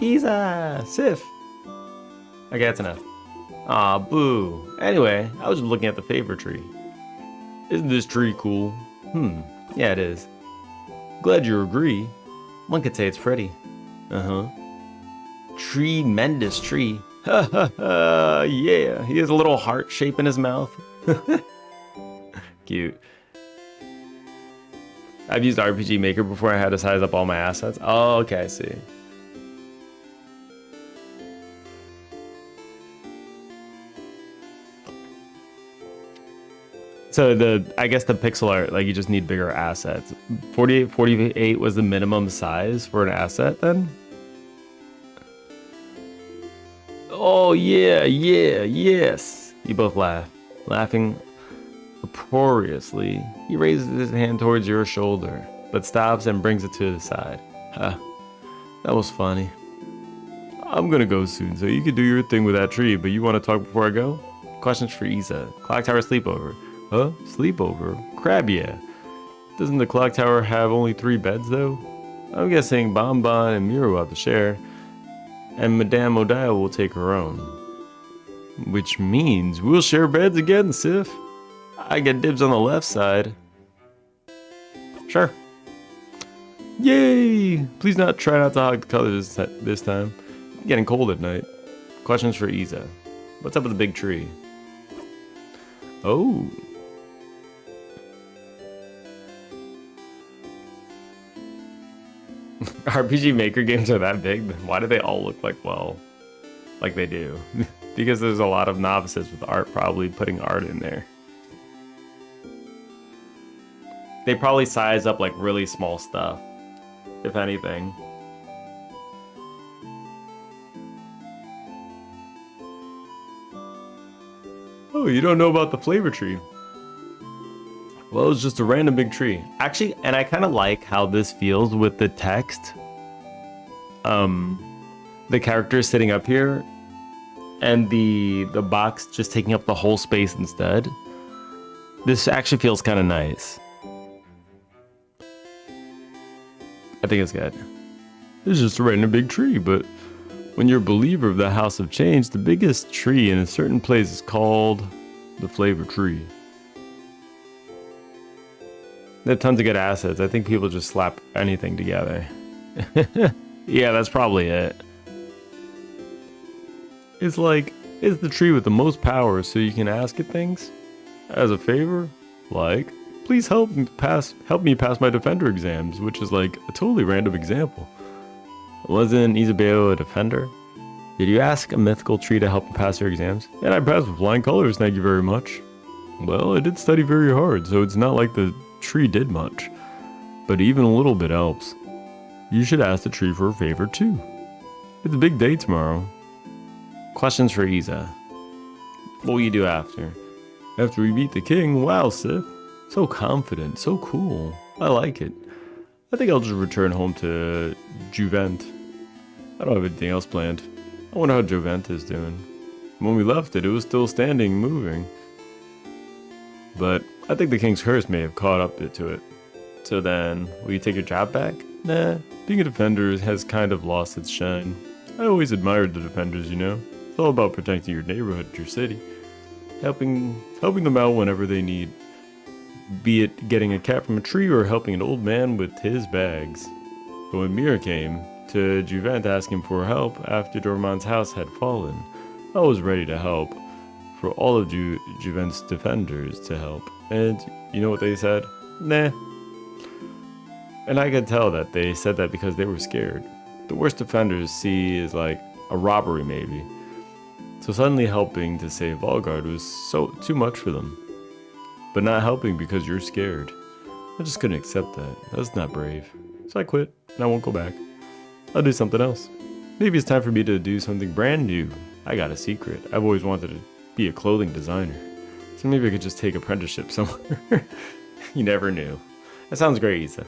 Isa, Sif. Okay, that's enough. Aw, boo. Anyway, I was just looking at the favor tree. Isn't this tree cool? Yeah, it is. Glad you agree. One could say it's pretty. Uh-huh. Tremendous tree. Ha ha ha, yeah. He has a little heart shape in his mouth. Cute. I've used RPG Maker before. I had to size up all my assets. Oh, okay, I see. So I guess the pixel art, like you just need bigger assets. 48 was the minimum size for an asset then? Oh yeah, yeah, yes. You both laugh. Laughing uproariously, he raises his hand towards your shoulder, but stops and brings it to the side. Huh. That was funny. I'm gonna go soon, so you can do your thing with that tree, but you wanna talk before I go? Questions for Isa. Clock Tower sleepover. Huh? Sleepover? Crab, yeah. Doesn't the clock tower have only 3 beds, though? I'm guessing Bonbon and Mira will have to share, and Madame Odia will take her own. Which means we'll share beds again, Sif. I get dibs on the left side. Sure. Yay! Please try not to hog the colors this time. It's getting cold at night. Questions for Isa. What's up with the big tree? Oh. RPG Maker games are that big? Why do they all look like they do? Because there's a lot of novices with art probably putting art in there. They probably size up like really small stuff, if anything. Oh, you don't know about the flavor tree? Well, it's just a random big tree. Actually, and I kind of like how this feels with the text. The characters sitting up here and the box just taking up the whole space instead. This actually feels kind of nice. I think it's good. It's just a random big tree, but when you're a believer of the House of Change, the biggest tree in a certain place is called the Flavor Tree. They have tons of good assets. I think people just slap anything together. Yeah, that's probably it. It's like, it's the tree with the most power, so you can ask it things as a favor. Like, please help me pass my defender exams, which is like a totally random example. Wasn't Isabel a defender? Did you ask a mythical tree to help you pass your exams? And I passed with flying colors, thank you very much. Well, I did study very hard, so it's not like the tree did much. But even a little bit helps. You should ask the tree for a favor too. It's a big day tomorrow. Questions for Isa. What will you do after? After we beat the king? Wow, Sif. So confident, so cool. I like it. I think I'll just return home to Juvent. I don't have anything else planned. I wonder how Juvent is doing. When we left it, it was still standing, moving. But I think the king's curse may have caught up to it. So then, will you take your job back? Nah, being a defender has kind of lost its shine. I always admired the defenders, you know. It's all about protecting your neighborhood, your city. Helping them out whenever they need. Be it getting a cat from a tree or helping an old man with his bags. But when Mira came to Juvent asking for help after Dorman's house had fallen, I was ready to help. For all of Juvent's defenders to help. And you know what they said? Nah. And I could tell that they said that because they were scared. The worst defenders see is like a robbery maybe. So suddenly helping to save Valgard was too much for them. But not helping because you're scared. I just couldn't accept that. That's not brave. So I quit, and I won't go back. I'll do something else. Maybe it's time for me to do something brand new. I got a secret. I've always wanted to be a clothing designer. So maybe I could just take apprenticeship somewhere. You never knew. That sounds great, Isa.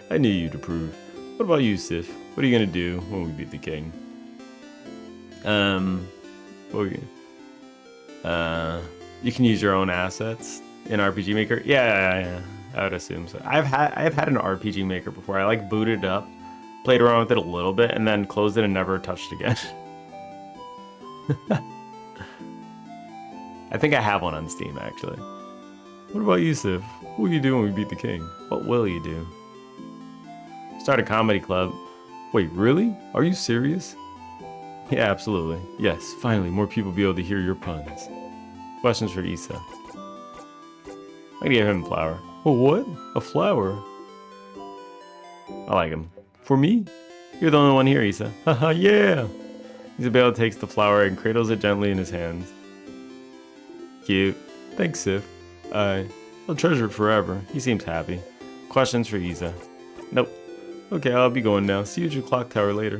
I knew you'd approve. What about you, Sif? What are you gonna do when we beat the king? You can use your own assets in RPG Maker. Yeah, I would assume so. I've had an RPG Maker before. I like booted it up, played around with it a little bit, and then closed it and never touched again. I think I have one on Steam actually. What about you, Sif? What will you do when we beat the king? What will you do? Start a comedy club. Wait, really? Are you serious? Yeah, absolutely. Yes, finally, more people will be able to hear your puns. Questions for Issa. I gave him a flower. Oh, what? A flower? I like him. For me? You're the only one here, Issa. Haha, yeah! Isabella takes the flower and cradles it gently in his hands. Cute. Thanks, Sif. I'll treasure it forever. He seems happy. Questions for Isa. Nope. Okay, I'll be going now. See you at your clock tower later.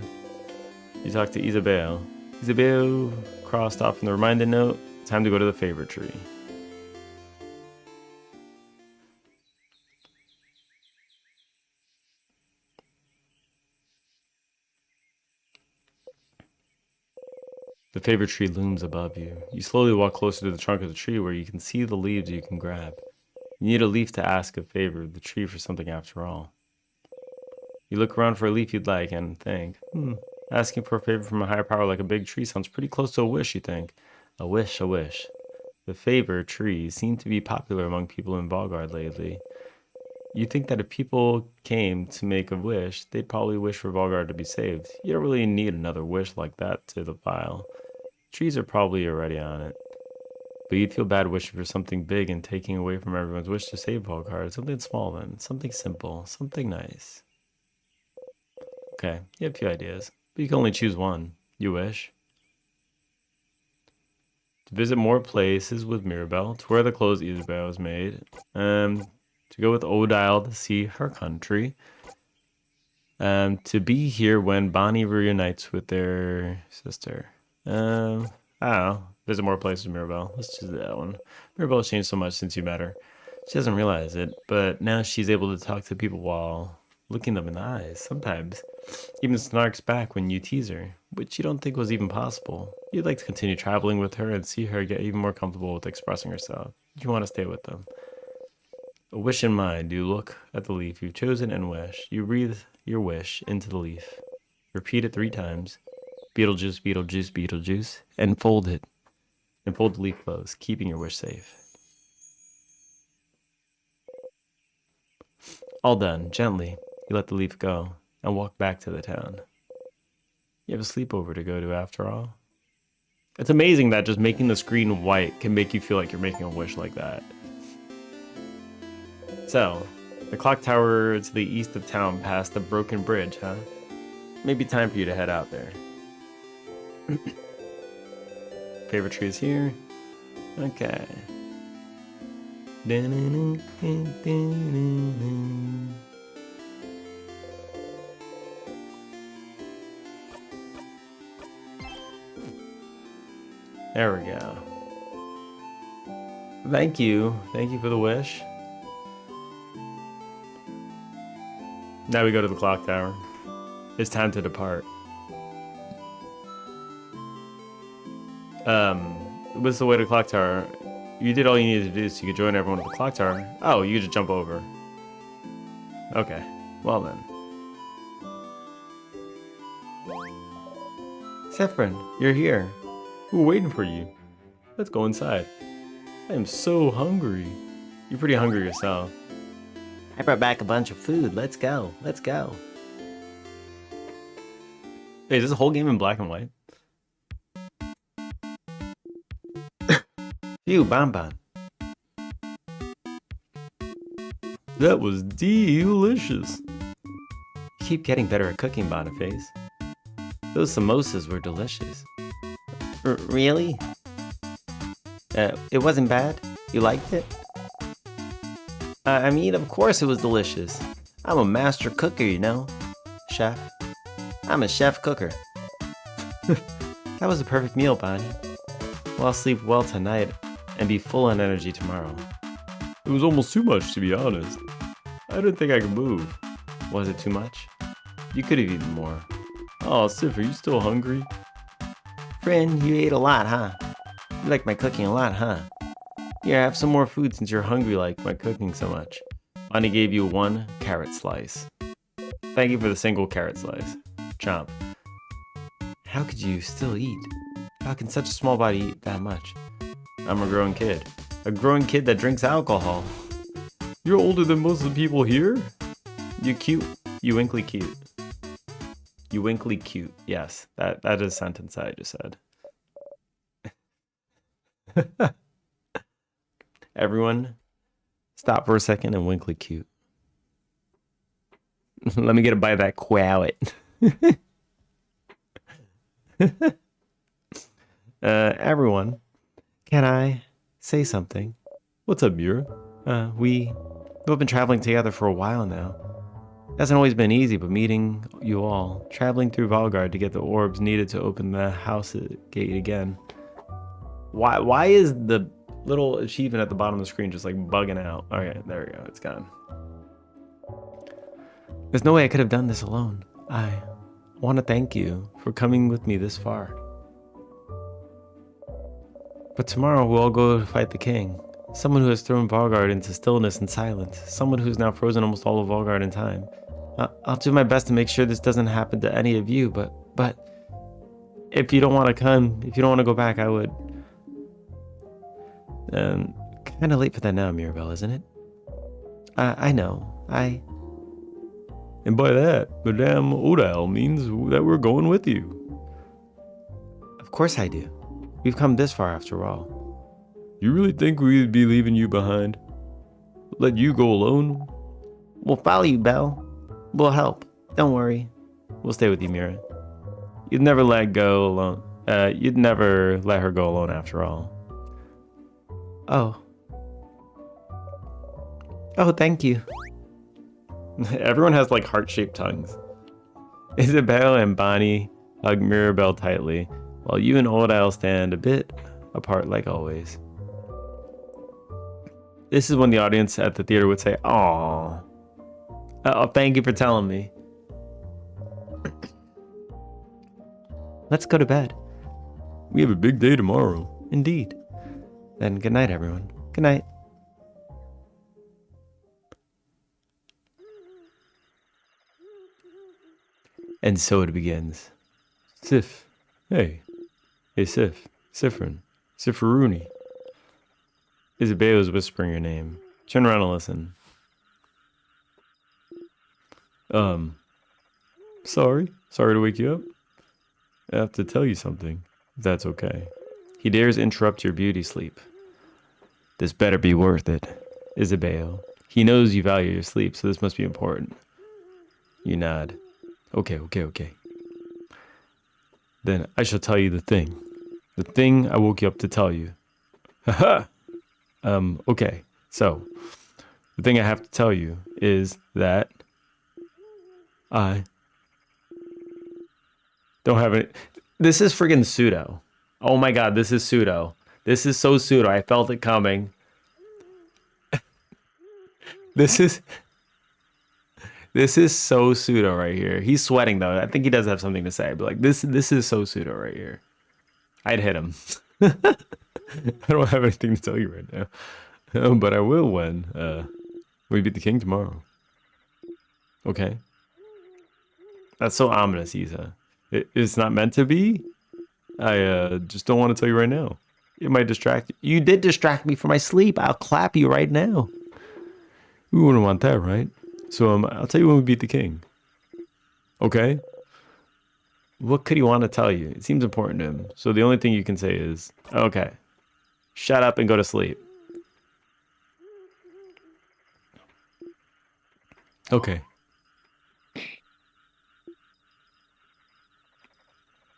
You talk to Isabel. Isabel crossed off in the reminder note. Time to go to the favorite tree. The favorite tree looms above you. You slowly walk closer to the trunk of the tree where you can see the leaves you can grab. You need a leaf to ask a favor of the tree for something after all. You look around for a leaf you'd like and think, asking for a favor from a higher power like a big tree sounds pretty close to a wish, you think. A wish, a wish. The favor trees seem to be popular among people in Valgard lately. You think that if people came to make a wish, they'd probably wish for Valgard to be saved. You don't really need another wish like that to the file. Trees are probably already on it. But you'd feel bad wishing for something big and taking away from everyone's wish to save Valgard. Something small then. Something simple. Something nice. Okay, you have a few ideas. But you can only choose one. You wish. To visit more places with Mirabelle. To wear the clothes Isabel has made. To go with Odile to see her country. To be here when Bonnie reunites with their sister. I don't know. Visit more places with Mirabelle. Let's choose that one. Mirabelle's changed so much since you met her. She doesn't realize it, but now she's able to talk to people while looking them in the eyes. Sometimes even snarks back when you tease her, which you don't think was even possible. You'd like to continue traveling with her and see her get even more comfortable with expressing herself. You want to stay with them. A wish in mind, you look at the leaf you've chosen and wish. You breathe your wish into the leaf. Repeat it 3 times. Beetlejuice, Beetlejuice, Beetlejuice. And fold it. And fold the leaf close, keeping your wish safe. All done. Gently, you let the leaf go and walk back to the town. You have a sleepover to go to after all. It's amazing that just making the screen white can make you feel like you're making a wish like that. So, the clock tower to the east of town past the broken bridge, huh? Maybe time for you to head out there. Favorite tree is here. Okay. There we go. Thank you. Thank you for the wish. Now we go to the clock tower. It's time to depart. What's the way to the clock tower? You did all you needed to do so you could join everyone at the clock tower. Oh, you could just jump over. Okay, well then. Saffron, you're here. We're waiting for you. Let's go inside. I am so hungry. You're pretty hungry yourself. I brought back a bunch of food. Let's go. Let's go. Hey, is this a whole game in black and white? Phew, Bonbon. That was delicious. You keep getting better at cooking, Boniface. Those samosas were delicious. Really? It wasn't bad? You liked it? I mean, of course it was delicious. I'm a master cooker, you know. Chef. I'm a chef cooker. That was a perfect meal, Bonnie. Well, I'll sleep well tonight and be full on energy tomorrow. It was almost too much, to be honest. I didn't think I could move. Was it too much? You could have eaten more. Oh, Sif, are you still hungry? Friend, you ate a lot, huh? You like my cooking a lot, huh? Here, have some more food since you're hungry like my cooking so much. Bonnie gave you 1 carrot slice. Thank you for the single carrot slice. Chomp. How could you still eat? How can such a small body eat that much? I'm a growing kid. A growing kid that drinks alcohol. You're older than most of the people here? You cute. You winkly cute. You winkly cute. Yes, that is a sentence I just said. Everyone, stop for a second and winkly cute. Let me get a bite of that quowit. Everyone, can I say something? What's up, Mira? We've been traveling together for a while now. It hasn't always been easy, but meeting you all, traveling through Valgard to get the orbs needed to open the house gate again. Why is the little achievement at the bottom of the screen just like bugging out? Okay, there we go. It's gone. There's no way I could have done this alone. I want to thank you for coming with me this far. But tomorrow we'll all go to fight the king. Someone who has thrown Valgard into stillness and silence. Someone who's now frozen almost all of Valgard in time. I'll do my best to make sure this doesn't happen to any of you, but if you don't want to come, if you don't want to go back, I would. Kind of late for that now, Mirabelle, isn't it? I know. And by that, Madame Odal means that we're going with you. Of course I do. We've come this far after all. You really think we'd be leaving you behind? Let you go alone? We'll follow you, Belle. We'll help. Don't worry. We'll stay with you, Mira. You'd never let go alone. You'd never let her go alone after all. Oh, thank you. Everyone has like heart-shaped tongues. Isabelle and Bonnie hug Mirabelle tightly, while you and Odile stand a bit apart like always. This is when the audience at the theater would say, "Aw, oh, thank you for telling me." Let's go to bed. We have a big day tomorrow. Indeed. Then good night, everyone. Good night. And so it begins. Sif. Hey. Hey, Sif. Sifrin. Sifruni. Isabelle is whispering your name. Turn around and listen. Sorry to wake you up. I have to tell you something, if that's okay. He dares interrupt your beauty sleep. This better be worth it, Isabelle. He knows you value your sleep, so this must be important. You nod. Okay. Then I shall tell you the thing. The thing I woke you up to tell you. Haha! Okay. So, the thing I have to tell you is that I don't have any. This is friggin' pseudo. Oh my god, this is pseudo. This is so pseudo. I felt it coming. This is so pseudo right here. He's sweating though. I think he does have something to say, but like this is so pseudo right here. I'd hit him. I don't have anything to tell you right now. But I will when we beat the king tomorrow. Okay. That's so ominous, Isa. It's not meant to be. I just don't want to tell you right now. It might distract you. You did distract me from my sleep. I'll clap you right now. We wouldn't want that, right? So I'll tell you when we beat the king. Okay? What could he want to tell you? It seems important to him. So the only thing you can say is, okay, shut up and go to sleep. Okay.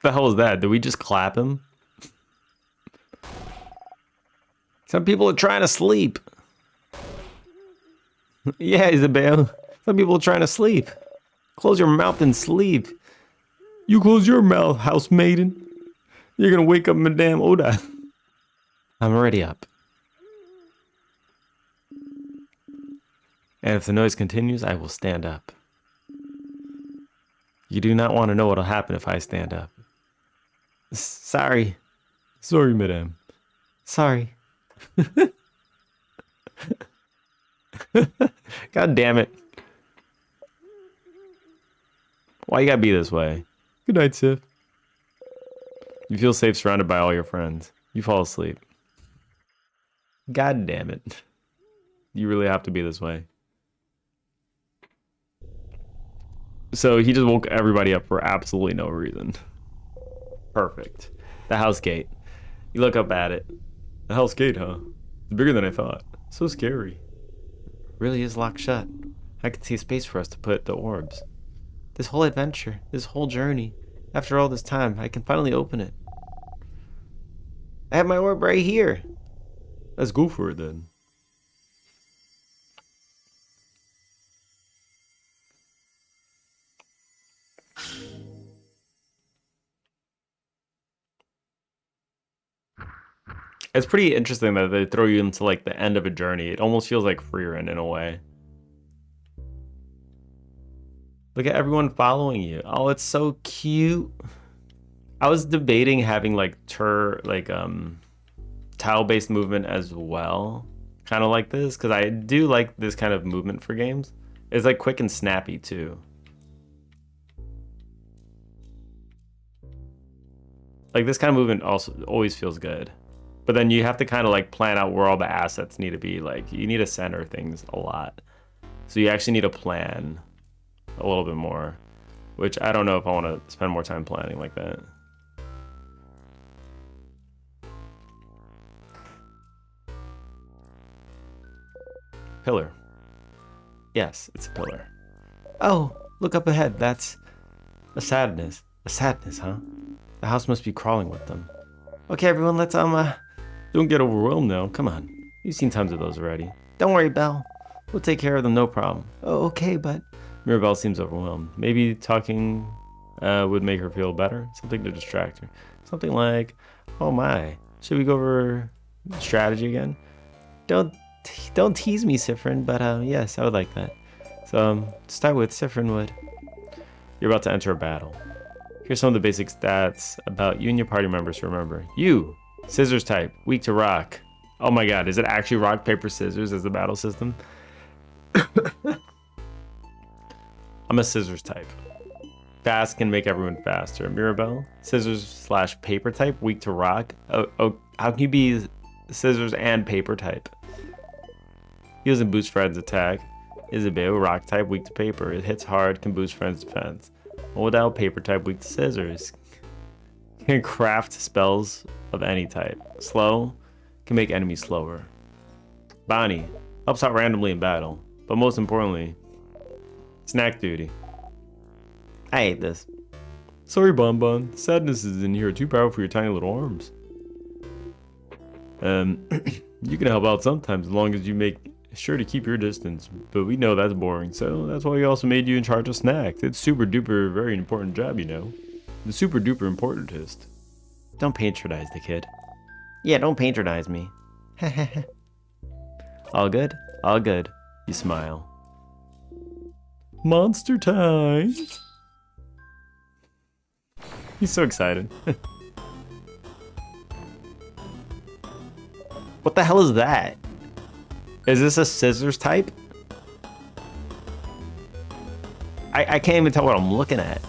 The hell is that? Did we just clap him? Some people are trying to sleep. Yeah, Isabelle. Some people are trying to sleep. Close your mouth and sleep. You close your mouth, house maiden. You're gonna wake up Madame Oda. I'm already up. And if the noise continues, I will stand up. You do not want to know what'll happen if I stand up. Sorry. Sorry, madame. Sorry. God damn it. Why you gotta be this way? Good night, Sif. You feel safe surrounded by all your friends. You fall asleep. God damn it. You really have to be this way. So he just woke everybody up for absolutely no reason. Perfect. The house gate. You look up at it. The house gate, huh? It's bigger than I thought. So scary. Really is locked shut. I could see a space for us to put the orbs. This whole adventure, this whole journey, after all this time, I can finally open it. I have my orb right here. Let's go for it then. It's pretty interesting that they throw you into like the end of a journey. It almost feels like Freerun in a way. Look at everyone following you. Oh, it's so cute. I was debating having like tile-based movement as well. Kind of like this, because I do like this kind of movement for games. It's like quick and snappy too. Like this kind of movement also always feels good. But then you have to kind of like plan out where all the assets need to be. Like you need to center things a lot. So you actually need to plan a little bit more, which I don't know if I want to spend more time planning like that. Pillar. Yes, it's a pillar. Oh, look up ahead. That's a sadness. A sadness, huh? The house must be crawling with them. Okay, everyone, let's don't get overwhelmed now. Come on. You've seen tons of those already. Don't worry, Belle. We'll take care of them, no problem. Oh, okay, but Mirabelle seems overwhelmed. Maybe talking would make her feel better. Something to distract her. Something like, oh my, should we go over strategy again? Don't tease me, Siffrin, but yes, I would like that. So to start with, Siffrin would. You're about to enter a battle. Here's some of the basic stats about you and your party members to remember. You, scissors type, weak to rock. Oh my god, is it actually rock, paper, scissors as the battle system? I'm a scissors type. Fast can make everyone faster. Mirabelle, scissors / paper type, weak to rock. Oh, how can you be scissors and paper type? He doesn't boost friends' attack. Isabelle, rock type, weak to paper. It hits hard, can boost friends' defense. Odell, paper type, weak to scissors. Can craft spells of any type. Slow, can make enemies slower. Bonnie, helps out randomly in battle. But most importantly, snack duty. I hate this. Sorry, Bonbon. Sadness is in here too powerful for your tiny little arms. You can help out sometimes as long as you make sure to keep your distance. But we know that's boring, so that's why we also made you in charge of snacks. It's super duper very important job, you know. The super duper importantest. Don't patronize the kid. Yeah, don't patronize me. All good? All good. You smile. Monster time! He's so excited. What the hell is that? Is this a scissors type? I can't even tell what I'm looking at.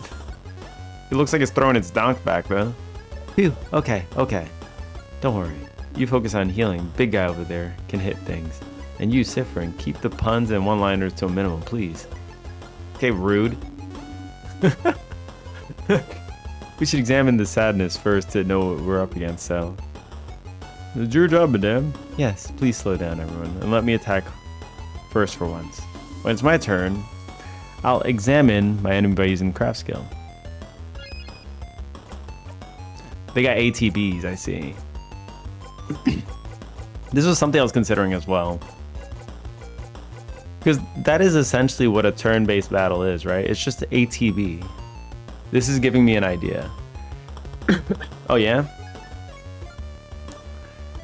It looks like it's throwing its donk back though. Phew, okay. Don't worry. You focus on healing. Big guy over there can hit things. And you, Siffrin, keep the puns and one-liners to a minimum, please. Okay, rude. We should examine the sadness first to know what we're up against, so. It's your job, madame. Yes, please slow down, everyone, and let me attack first for once. When it's my turn, I'll examine my enemy by using craft skill. They got ATBs, I see. This was something I was considering as well. Because that is essentially what a turn-based battle is, right? It's just ATB. This is giving me an idea. Oh yeah?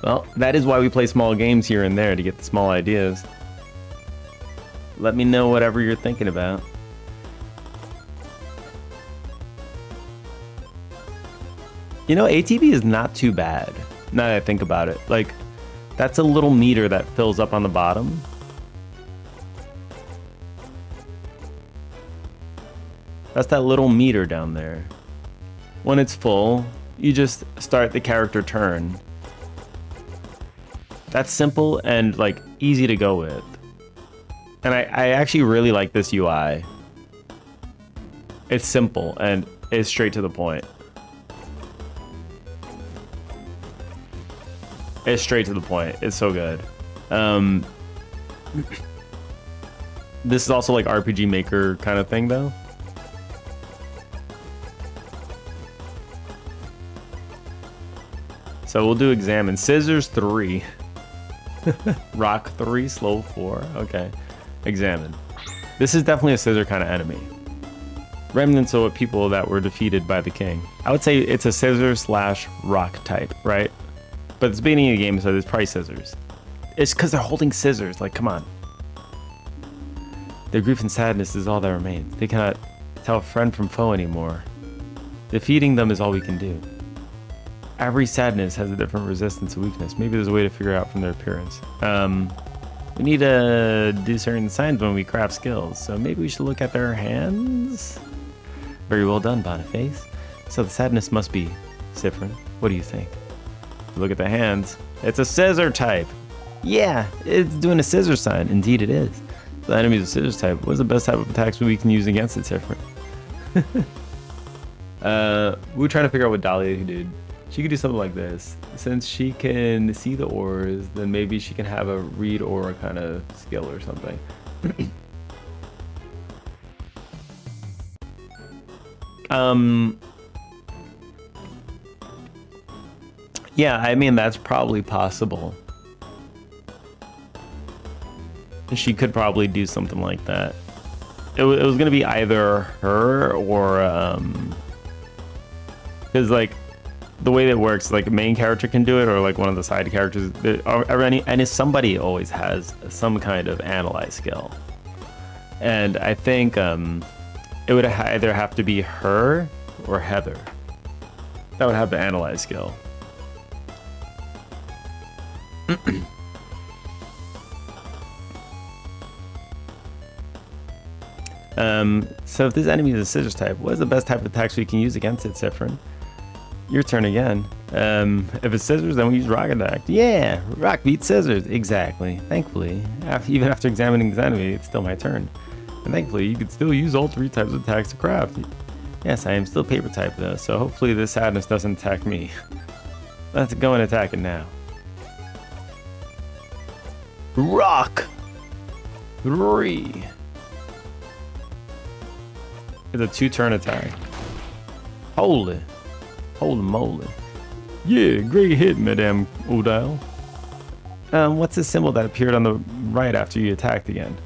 Well, that is why we play small games here and there, to get the small ideas. Let me know whatever you're thinking about. You know, ATB is not too bad, now that I think about it. Like, that's a little meter that fills up on the bottom. That's that little meter down there. When it's full, you just start the character turn. That's simple and like easy to go with. And I actually really like this UI. It's simple and it's straight to the point. It's straight to the point. It's so good. This is also like RPG Maker kind of thing though. So we'll do examine. Scissors 3. Rock 3, slow 4. Okay. Examine. This is definitely a scissor kind of enemy. Remnants of people that were defeated by the king. I would say it's a scissor slash rock type, right? But it's the beginning of the game, so there's probably scissors. It's because they're holding scissors. Like, come on. Their grief and sadness is all that remains. They cannot tell a friend from foe anymore. Defeating them is all we can do. Every sadness has a different resistance and weakness. Maybe there's a way to figure out from their appearance. We need to do certain signs when we craft skills, so maybe we should look at their hands? Very well done, Boniface. So the sadness must be Siffrin. What do you think? Look at the hands. It's a scissor type. Yeah, it's doing a scissor sign. Indeed it is. The enemy is a scissors type. What's the best type of attacks we can use against it, Siffrin? We were trying to figure out what Dahlia could do. She could do something like this. Since she can see the auras, then maybe she can have a read aura kind of skill or something. Yeah, I mean, that's probably possible. She could probably do something like that. It was going to be either her or, because, like, the way that works, like, a main character can do it, or, like, one of the side characters, and if somebody always has some kind of analyze skill. And I think, it would either have to be her or Heather that would have the analyze skill. So if this enemy is a scissors type, what is the best type of attacks we can use against it, Siffrin? Your turn again. If it's scissors, then we use rock attack. Yeah, rock beats scissors. Exactly. Thankfully, even after examining this enemy, it's still my turn. And thankfully, you can still use all 3 types of attacks to craft. Yes, I am still paper type though, so hopefully this sadness doesn't attack me. Let's go and attack it now. Rock 3. It's a 2-turn attack. Holy moly. Yeah, great hit, Madame Odile. What's the symbol that appeared on the right after you attacked again?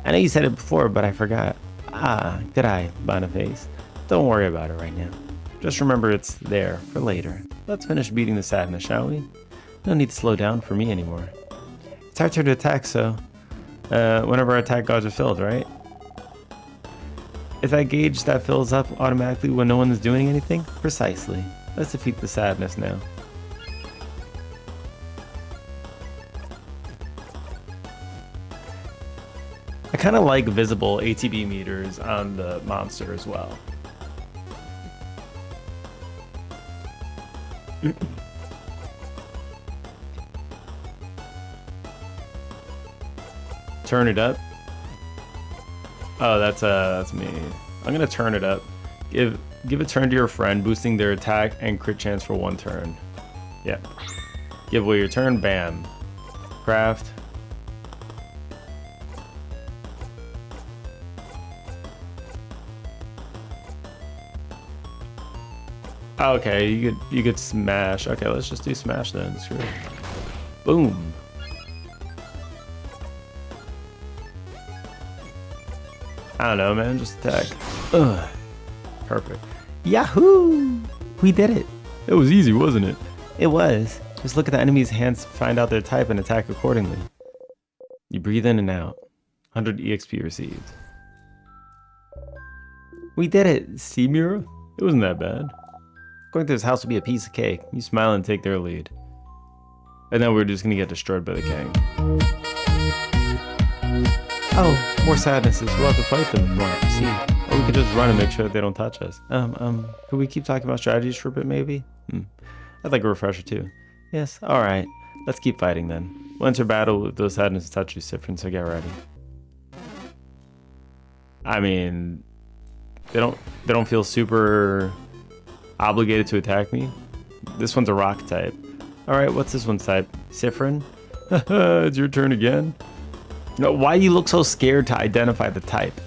I know you said it before, but I forgot. Ah, good eye, Boniface. Don't worry about it right now. Just remember it's there for later. Let's finish beating the sadness, shall we? No need to slow down for me anymore. It's our turn to attack, so whenever our attack gauge is filled, right? Is that gauge that fills up automatically when no one is doing anything? Precisely. Let's defeat the sadness now. I kind of like visible ATB meters on the monster as well. Turn it up. Oh, that's me. I'm gonna turn it up. Give a turn to your friend, boosting their attack and crit chance for 1 turn. Yep. Give away your turn. Bam. Craft. Okay, you could smash. Okay, let's just do smash then. Screw it. Boom. I don't know, man. Just attack. Ugh. Perfect. Yahoo! We did it. It was easy, wasn't it? It was. Just look at the enemy's hands, find out their type, and attack accordingly. You breathe in and out. 100 EXP received. We did it. See, Mira? It wasn't that bad. Going through this house will be a piece of cake. You smile and take their lead. And then we're just gonna get destroyed by the king. Oh, more sadnesses. We'll have to fight them if we want to proceed. Or we could just run and make sure that they don't touch us. Could we keep talking about strategies for a bit, maybe? I'd like a refresher too. Yes, alright. Let's keep fighting then. We'll enter battle with those sadnesses touch you, Siffrin, so get ready. I mean, they don't feel super obligated to attack me. This one's a rock type. All right, what's this one's type? Sifrin? It's your turn again. No, why do you look so scared to identify the type?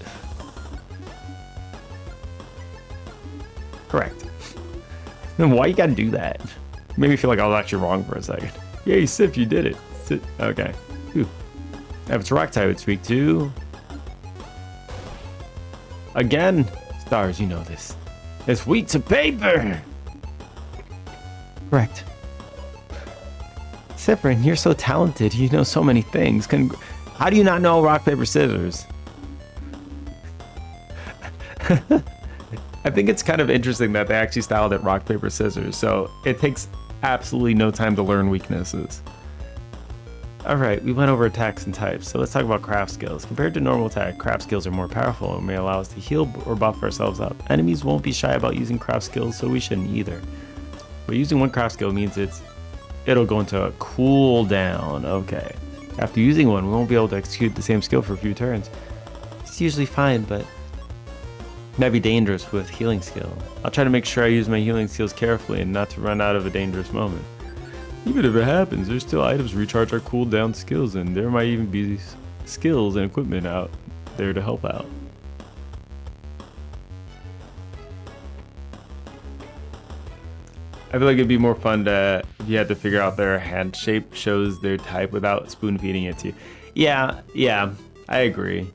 Correct. Then why you gotta do that? Made me feel like I was actually wrong for a second. Yay, Sif, you did it. Okay. Whew. If it's a rock type, it's weak too. Again, Stars, you know this. It's weak to paper. Correct. Sifrin, you're so talented. You know so many things. How do you not know rock, paper, scissors? I think it's kind of interesting that they actually styled it rock, paper, scissors. So it takes absolutely no time to learn weaknesses. Alright, we went over attacks and types, so let's talk about craft skills. Compared to normal attack, craft skills are more powerful and may allow us to heal or buff ourselves up. Enemies won't be shy about using craft skills, so we shouldn't either. But using one craft skill means it'll go into a cooldown. Okay. After using one, we won't be able to execute the same skill for a few turns. It's usually fine, but it might be dangerous with healing skill. I'll try to make sure I use my healing skills carefully and not to run out of a dangerous moment. Even if it happens, there's still items recharge our cooldown skills, and there might even be skills and equipment out there to help out. I feel like it'd be more fun if you had to figure out their hand shape shows their type without spoon feeding it to you. Yeah, I agree.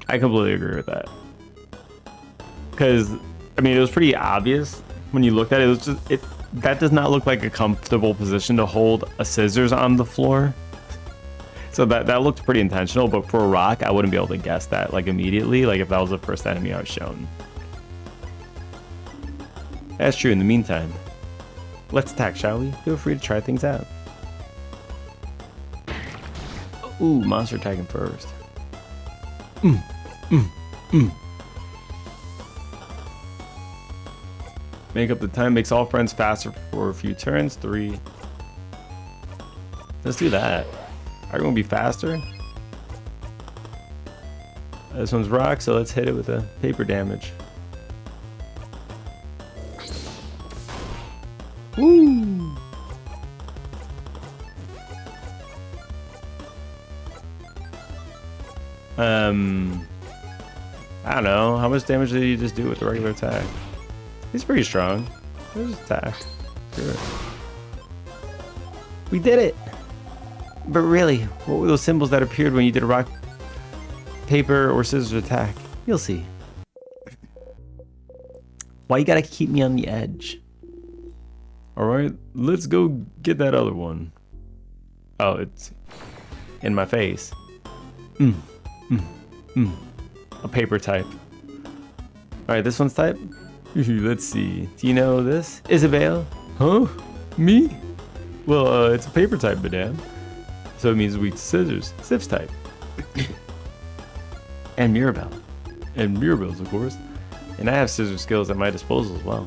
I completely agree with that. Because, I mean, it was pretty obvious when you looked at it. It was just, that does not look like a comfortable position to hold a scissors on the floor. So that looked pretty intentional, but for a rock, I wouldn't be able to guess that like immediately, like if that was the first enemy I was shown. That's true. In the meantime, let's attack, shall we? Feel free to try things out. Ooh, monster attacking first. Make up the time, makes all friends faster for a few turns. 3. Let's do that. Are we gonna be faster? This one's rock, so let's hit it with a paper damage. Woo! I don't know. How much damage did you just do with the regular attack? He's pretty strong. Just attack. Sure. We did it! But really, what were those symbols that appeared when you did a rock, paper, or scissors attack? You'll see. Why you gotta keep me on the edge? Alright, let's go get that other one. Oh, it's in my face. A paper type. Alright, this one's type? Let's see. Do you know this? Isabelle? Huh? Me? Well, it's a paper type, madame. So it means weak to scissors. Sif's type. And Mirabelle. And Mirabelle's, of course. And I have scissor skills at my disposal as well.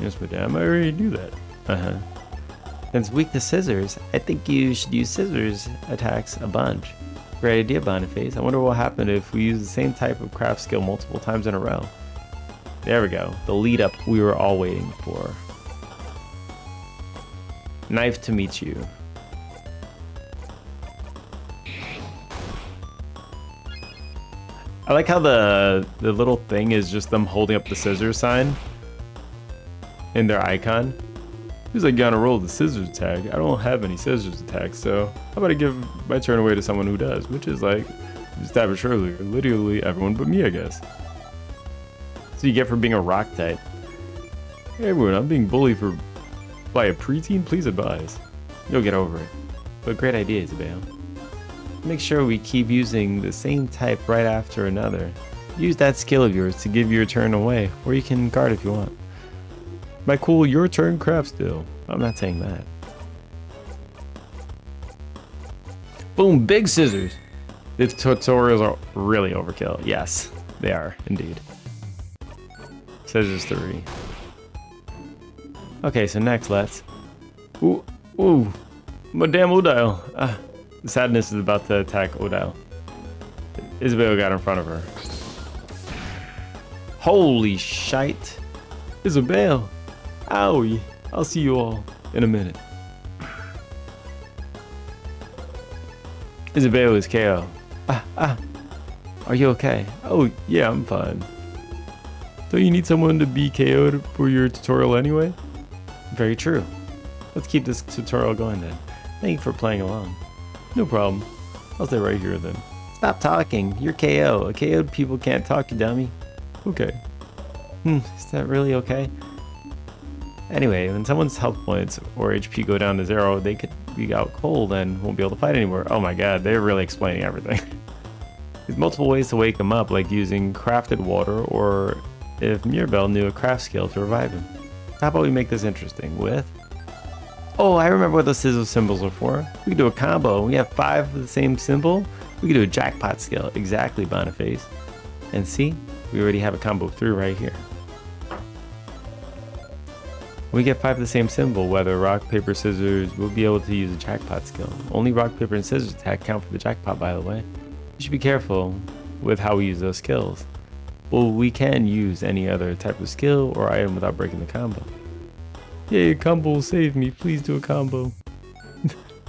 Yes, madame, I already do that. Since weak to scissors, I think you should use scissors attacks a bunch. Great idea, Boniface. I wonder what will happen if we use the same type of craft skill multiple times in a row. There we go. The lead up we were all waiting for. Knife to meet you. I like how the little thing is just them holding up the scissors sign in their icon. He's like, gonna roll the scissors attack. I don't have any scissors attacks, so how about I give my turn away to someone who does, which is like established earlier, literally everyone but me, I guess. So you get for being a rock type. Hey everyone, I'm being bullied by a preteen, please advise. You'll get over it. But great idea, Isabelle. Make sure we keep using the same type right after another. Use that skill of yours to give your turn away, or you can guard if you want. My cool your turn craft skill. I'm not saying that. Boom, big scissors. The tutorials are really overkill. Yes, they are indeed. Scissors 3. Okay, so next let's. Madame Odile. The sadness is about to attack Odile. Isabel got in front of her. Holy shite. Isabel. Owie. I'll see you all in a minute. Isabel is KO. Are you okay? Oh, yeah, I'm fine. Don't you need someone to be KO'd for your tutorial anyway? Very true. Let's keep this tutorial going then. Thank you for playing along. No problem. I'll stay right here then. Stop talking. You're KO. A KO'd people can't talk, you dummy. Okay. Is that really okay? Anyway, when someone's health points or HP go down to 0, they could be out cold and won't be able to fight anymore. Oh my god, they're really explaining everything. There's multiple ways to wake him up, like using crafted water, or if Mirabelle knew a craft skill to revive him. How about we make this interesting with... Oh, I remember what those sizzle symbols are for. We could do a combo. We have 5 of the same symbol. We could do a jackpot skill. Exactly, Boniface. And see, we already have a combo 3 right here. When we get 5 of the same symbol, whether rock, paper, scissors, we'll be able to use a jackpot skill. Only rock, paper, and scissors attack count for the jackpot, by the way. You should be careful with how we use those skills. Well, we can use any other type of skill or item without breaking the combo. Yay, combo will save me. Please do a combo.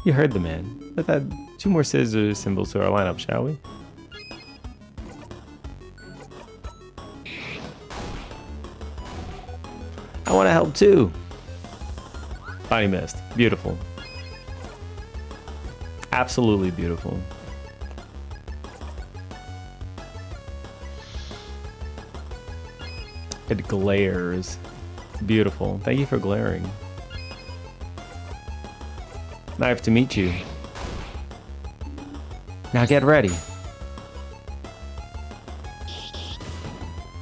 You heard the man. Let's add 2 more scissors symbols to our lineup, shall we? I want to help too. Bonnie missed. Beautiful. Absolutely beautiful. It glares. Beautiful. Thank you for glaring. Nice to meet you. Now get ready.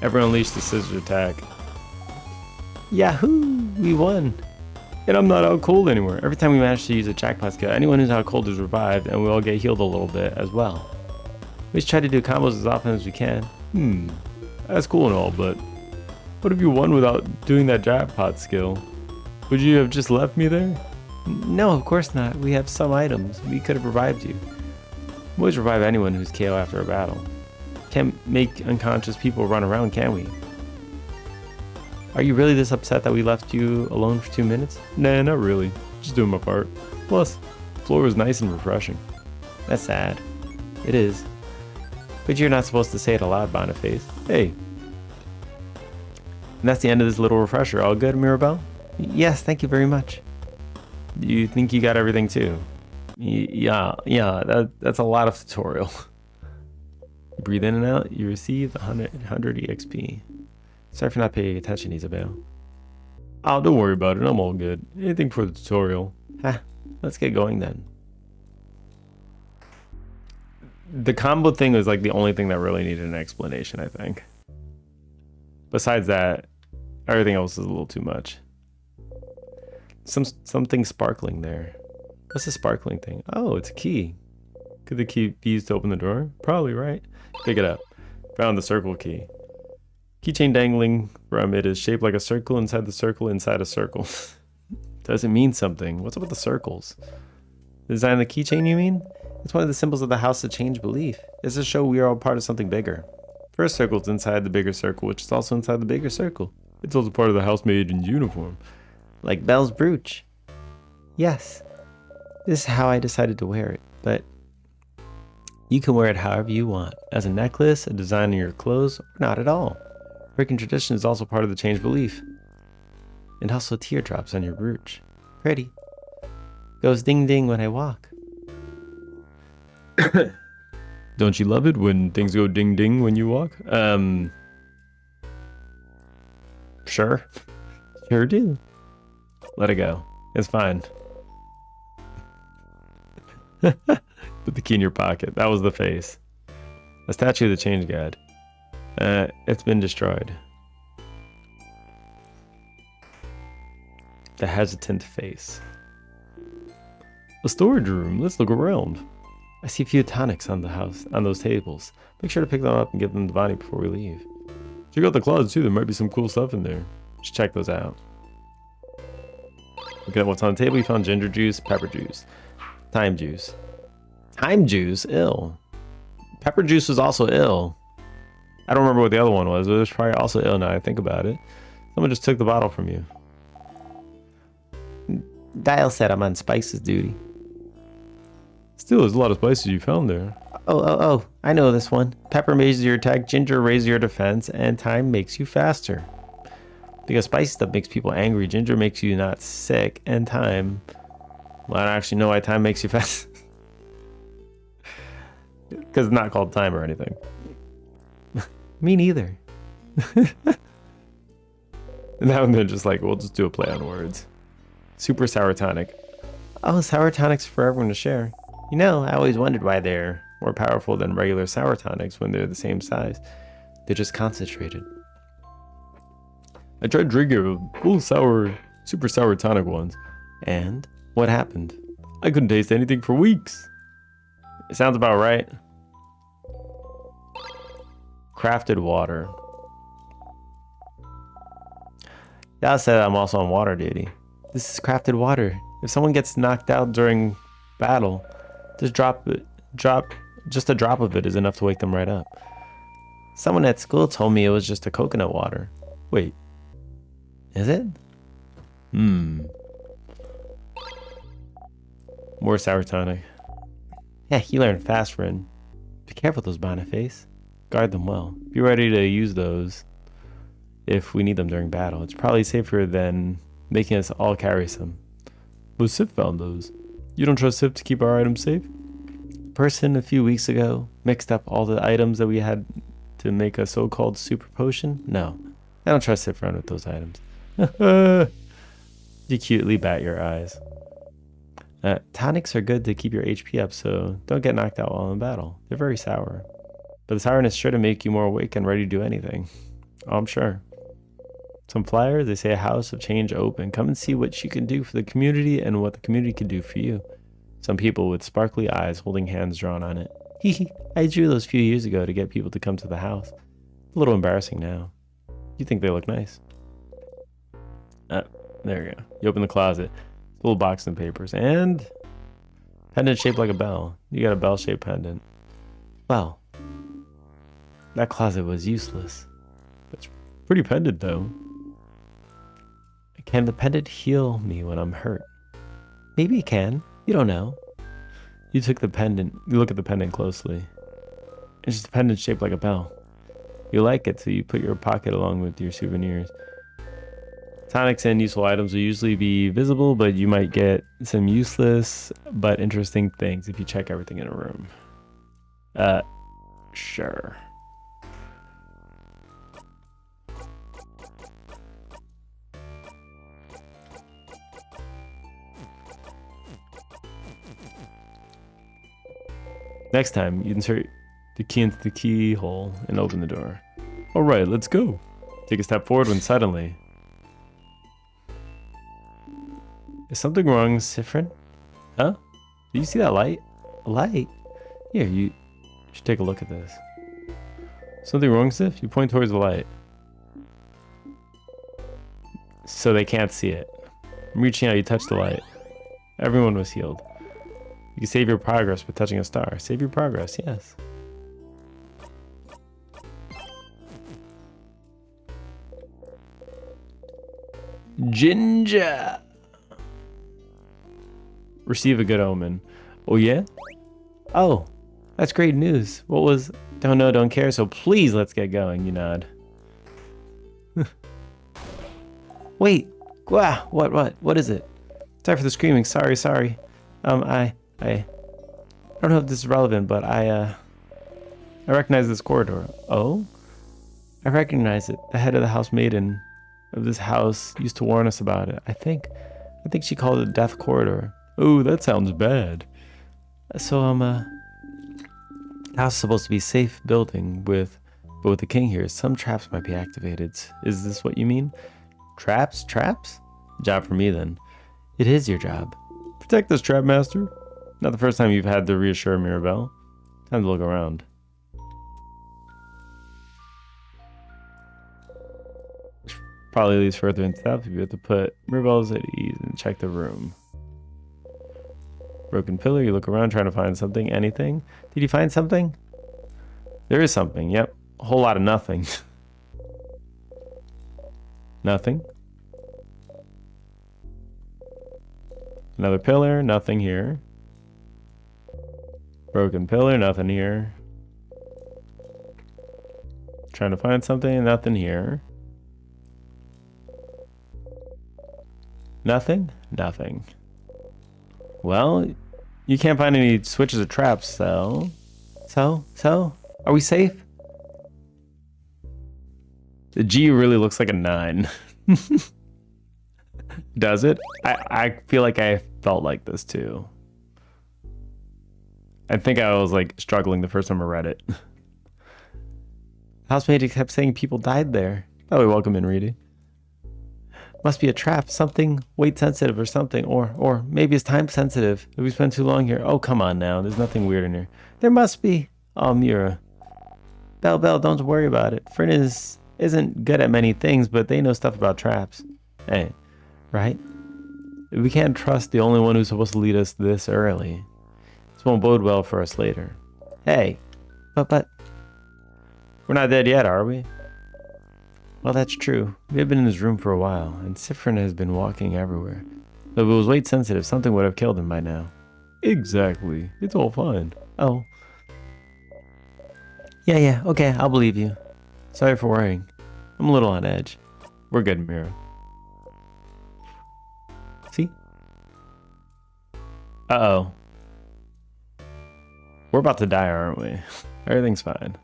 Everyone unleash the scissor attack. Yahoo! We won! And I'm not out cold anymore. Every time we manage to use a jackpot skill, anyone who's out cold is revived, and we all get healed a little bit as well. We should try to do combos as often as we can. That's cool and all, but what if you won without doing that jackpot skill? Would you have just left me there? No, of course not. We have some items. We could have revived you. We always revive anyone who's KO after a battle. Can't make unconscious people run around, can we? Are you really this upset that we left you alone for 2 minutes? Nah, not really. Just doing my part. Plus, the floor was nice and refreshing. That's sad. It is. But you're not supposed to say it aloud, Boniface. Hey. And that's the end of this little refresher. All good, Mirabelle? Yes, thank you very much. You think you got everything too? Yeah, that's a lot of tutorial. Breathe in and out, you receive 100 EXP. Sorry for not paying attention, Isabel. Oh, don't worry about it, I'm all good. Anything for the tutorial. Let's get going then. The combo thing was like the only thing that really needed an explanation, I think. Besides that, everything else is a little too much. Something sparkling there. What's the sparkling thing? Oh, it's a key. Could the key be used to open the door? Probably, right? Pick it up. Found the circle key. Keychain dangling from it is shaped like a circle inside the circle inside a circle. Does it mean something? What's up with the circles? Design the keychain, you mean? It's one of the symbols of the house to change belief. It's to show we are all part of something bigger. First circle's inside the bigger circle, which is also inside the bigger circle. It's also part of the housemaid's uniform. Like Belle's brooch. Yes. This is how I decided to wear it, but you can wear it however you want. As a necklace, a design in your clothes, or not at all. Breaking tradition is also part of the change belief. And also teardrops on your brooch. Pretty. Goes ding ding when I walk. Don't you love it when things go ding ding when you walk? Sure. Sure do. Let it go. It's fine. Put the key in your pocket. That was the face. A statue of the change god. It's been destroyed. The hesitant face. A storage room. Let's look around. I see a few tonics on those tables. Make sure to pick them up and give them to Bonnie before we leave. Check out the closet too. There might be some cool stuff in there. Just check those out. Looking at what's on the table, you found ginger juice, pepper juice, thyme juice. Thyme juice? Ill. Pepper Juice was also ill. I don't remember what the other one was, but it was probably also ill now I think about it. Someone just took the bottle from you. Dial said I'm on spices duty. Still, there's a lot of spices you found there. Oh, I know this one. Pepper raises your attack, ginger raises your defense, and thyme makes you faster. Because spicy stuff makes people angry, ginger makes you not sick, and thyme... Well, I don't actually know why thyme makes you fast. Because it's not called thyme or anything. Me neither. And now they're just like, we'll just do a play on words. Super sour tonic. Oh, sour tonics for everyone to share. You know, I always wondered why they're more powerful than regular sour tonics when they're the same size. They're just concentrated. I tried drinking a full sour, super sour tonic once. And what happened? I couldn't taste anything for weeks. It sounds about right. Crafted water. Yao said I'm also on water duty. This is crafted water. If someone gets knocked out during battle, just just a drop of it is enough to wake them right up. Someone at school told me it was just a coconut water. Wait. Is it? More sour tonic. Yeah, you learn fast, friend. Be careful with those Boniface. Guard them well. Be ready to use those if we need them during battle. It's probably safer than making us all carry some. But Sif found those. You don't trust Sif to keep our items safe? A person a few weeks ago mixed up all the items that we had to make a so-called super potion? No. I don't trust Sif around with those items. You cutely bat your eyes. Tonics are good to keep your HP up, so don't get knocked out while in battle. They're very sour. But the sourness is sure to make you more awake and ready to do anything. Oh, I'm sure. Some flyers, they say a house of change open. Come and see what you can do for the community and what the community can do for you. Some people with sparkly eyes holding hands drawn on it. Hee, I drew those a few years ago to get people to come to the house. A little embarrassing now. You think they look nice. There you go. You open the closet. Little box and papers. And pendant shaped like a bell. You got a bell-shaped pendant. Well, that closet was useless. It's pretty pendant, though. Can the pendant heal me when I'm hurt? Maybe it can. You don't know. You took the pendant. You look at the pendant closely. It's just a pendant shaped like a bell. You like it, so you put your pocket along with your souvenirs. Tonics and useful items will usually be visible, but you might get some useless but interesting things if you check everything in a room. Sure. Next time, you insert the key into the keyhole and open the door. Alright, let's go. Take a step forward when suddenly... Is something wrong, Siffrin? Huh? Do you see that light? A light? Here, you should take a look at this. Something wrong, Sif? You point towards the light. So they can't see it. I'm reaching out, you touch the light. Everyone was healed. You can save your progress by touching a star. Save your progress, yes. Ginger! Receive a good omen. Oh yeah? Oh, that's great news. What was... Don't know, don't care, so please let's get going, you nod. Wait. Wow, what is it? Sorry for the screaming, sorry. I don't know if this is relevant, but I recognize this corridor. Oh? I recognize it. The head of the house maiden of this house used to warn us about it. I think she called it Death Corridor. Oh, that sounds bad. So, the house is supposed to be a safe building but with the king here, some traps might be activated. Is this what you mean? Traps? Job for me, then. It is your job. Protect this trap, master. Not the first time you've had to reassure Mirabelle. Time to look around. Probably leads further into that. You have to put Mirabelle's at ease and check the room. Broken pillar, you look around trying to find something. Anything? Did you find something? There is something. Yep. A whole lot of nothing. Nothing. Another pillar. Nothing here. Broken pillar. Nothing here. Trying to find something. Nothing here. Nothing? Nothing. Well, you can't find any switches or traps, so... So? Are we safe? The G really looks like a 9. Does it? I feel like I felt like this too. I think I was like struggling the first time I read it. Housemate kept saying people died there. Oh, welcome in, Reedy. Must be a trap, something weight sensitive or something, or maybe it's time sensitive. If we spend too long here. Oh, come on now. There's nothing weird in here. There must be. Oh, Mira. Belle, don't worry about it. Frin isn't good at many things, but they know stuff about traps. Hey, right? We can't trust the only one who's supposed to lead us this early. This won't bode well for us later. Hey, but we're not dead yet, are we? Well, that's true. We have been in this room for a while, and Siffrin has been walking everywhere. So if it was weight sensitive, something would have killed him by now. Exactly. It's all fine. Oh. Yeah, okay, I'll believe you. Sorry for worrying. I'm a little on edge. We're good, Mira. See? Uh-oh. We're about to die, aren't we? Everything's fine.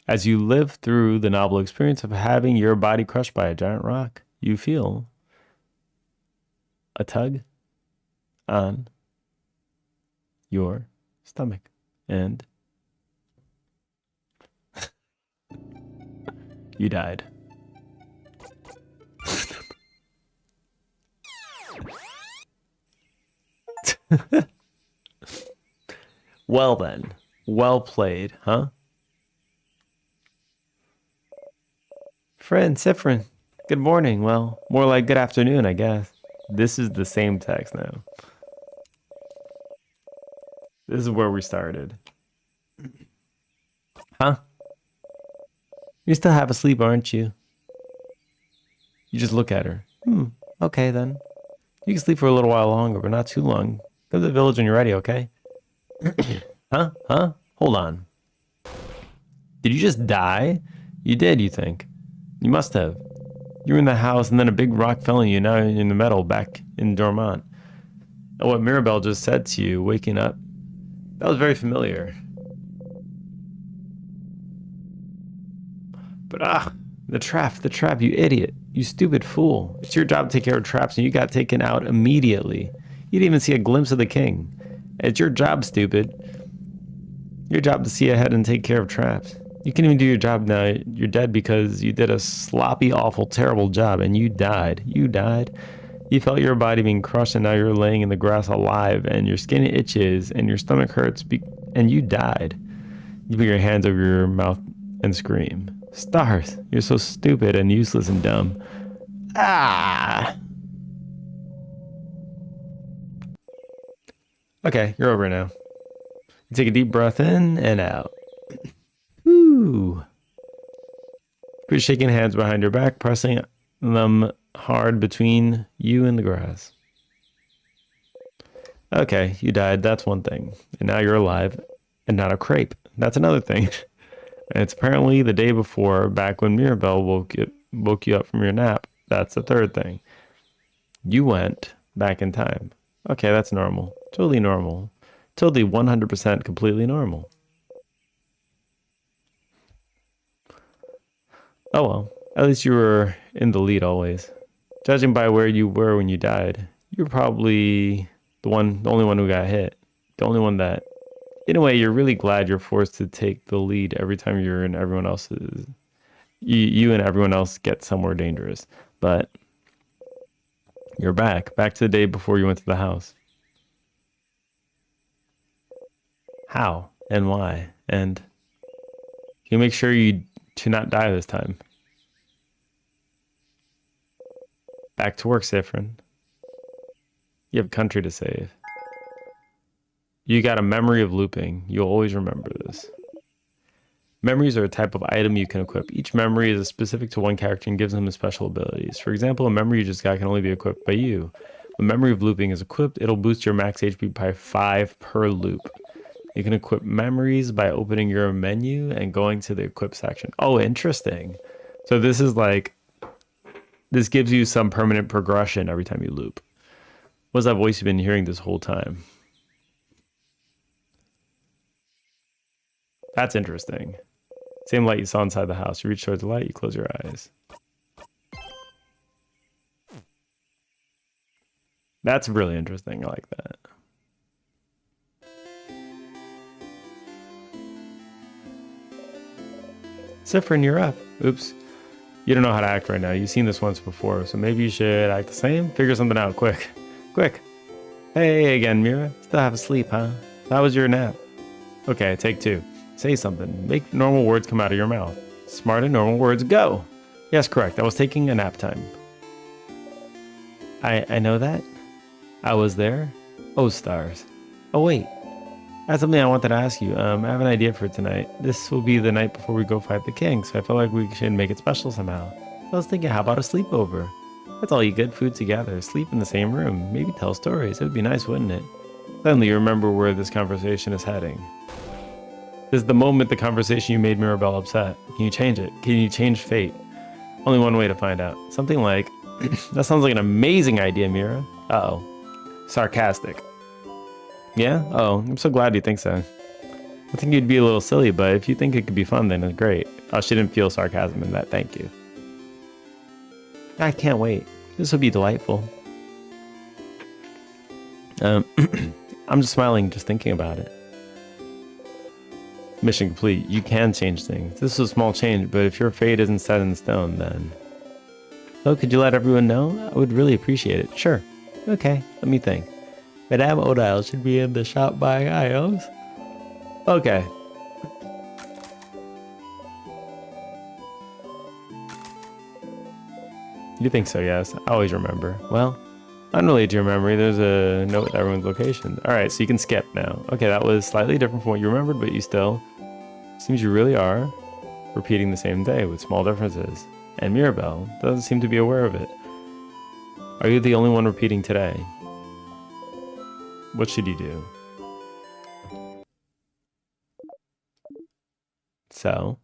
As you live through the novel experience of having your body crushed by a giant rock, you feel a tug on your stomach. And you died. Well then. Well played, huh? Friend, Siffrin, good morning. Well, more like good afternoon, I guess. This is the same text now. This is where we started. Huh? You're still half asleep, aren't you? You just look at her. Okay then. You can sleep for a little while longer, but not too long. Go to the village when you're ready, okay? Huh? Hold on. Did you just die? You did, you think? You must have. You were in the house and then a big rock fell on you. Now you're in the meadow back in Dormont. And what Mirabelle just said to you, waking up, that was very familiar. But the trap, you idiot. You stupid fool. It's your job to take care of traps and you got taken out immediately. You didn't even see a glimpse of the king. It's your job, stupid. Your job to see ahead and take care of traps. You can't even do your job now. You're dead because you did a sloppy, awful, terrible job and you died. You died. You felt your body being crushed and now you're laying in the grass alive and your skin itches and your stomach hurts and you died. You put your hands over your mouth and scream. Stars, you're so stupid and useless and dumb. Ah! Okay, you're over now. You take a deep breath in and out. Ooh. Quit shaking hands behind your back, pressing them hard between you and the grass. Okay, you died. That's one thing. And now you're alive and not a crepe. That's another thing. And it's apparently the day before, back when Mirabelle woke you up from your nap. That's the third thing. You went back in time. Okay, that's normal. Totally normal. Totally 100% completely normal. Oh well, at least you were in the lead always. Judging by where you were when you died, you're probably the only one who got hit. The only one that, in a way, you're really glad you're forced to take the lead every time you're in everyone else's. You and everyone else get somewhere dangerous. But you're back to the day before you went to the house. How and why? And you make sure to not die this time. Back to work, Siffrin. You have a country to save. You got a memory of looping. You'll always remember this. Memories are a type of item you can equip. Each memory is specific to one character and gives them special abilities. For example, a memory you just got can only be equipped by you. When memory of looping is equipped, it'll boost your max HP by 5 per loop. You can equip memories by opening your menu and going to the equip section. Oh, interesting. So this is like, this gives you some permanent progression every time you loop. What's that voice you've been hearing this whole time? That's interesting. Same light you saw inside the house. You reach towards the light, you close your eyes. That's really interesting. I like that. Sifrin, you're up. Oops. You don't know how to act right now. You've seen this once before, so maybe you should act the same. Figure something out quick. Quick. Hey again, Mira. Still half asleep, huh? How was your nap? Okay, take 2. Say something. Make normal words come out of your mouth. Smart and normal words, go! Yes, correct. I was taking a nap time. I know that. I was there. Oh, stars. Oh, wait. I had something I wanted to ask you. I have an idea for tonight. This will be the night before we go fight the king, so I feel like we should make it special somehow. So I was thinking, how about a sleepover? Let's all eat good food together, sleep in the same room, maybe tell stories. It would be nice, wouldn't it? Suddenly you remember where this conversation is heading. This is the moment the conversation you made Mirabelle upset. Can you change it? Can you change fate? Only one way to find out. Something like, that sounds like an amazing idea, Mira. Uh-oh. Sarcastic. Yeah? Oh, I'm so glad you think so. I think you'd be a little silly, but if you think it could be fun, then it's great. Oh, she didn't feel sarcasm in that. Thank you. I can't wait. This will be delightful. I'm just smiling just thinking about it. Mission complete. You can change things. This is a small change, but if your fate isn't set in stone, then... Oh, could you let everyone know? I would really appreciate it. Sure. Okay, let me think. Madame Odile should be in the shop buying items. Okay. You think so, yes. I always remember. Well, unrelated to your memory, there's a note with everyone's location. Alright, so you can skip now. Okay, that was slightly different from what you remembered, but you still... Seems you really are repeating the same day with small differences. And Mirabelle doesn't seem to be aware of it. Are you the only one repeating today? What should you do? So,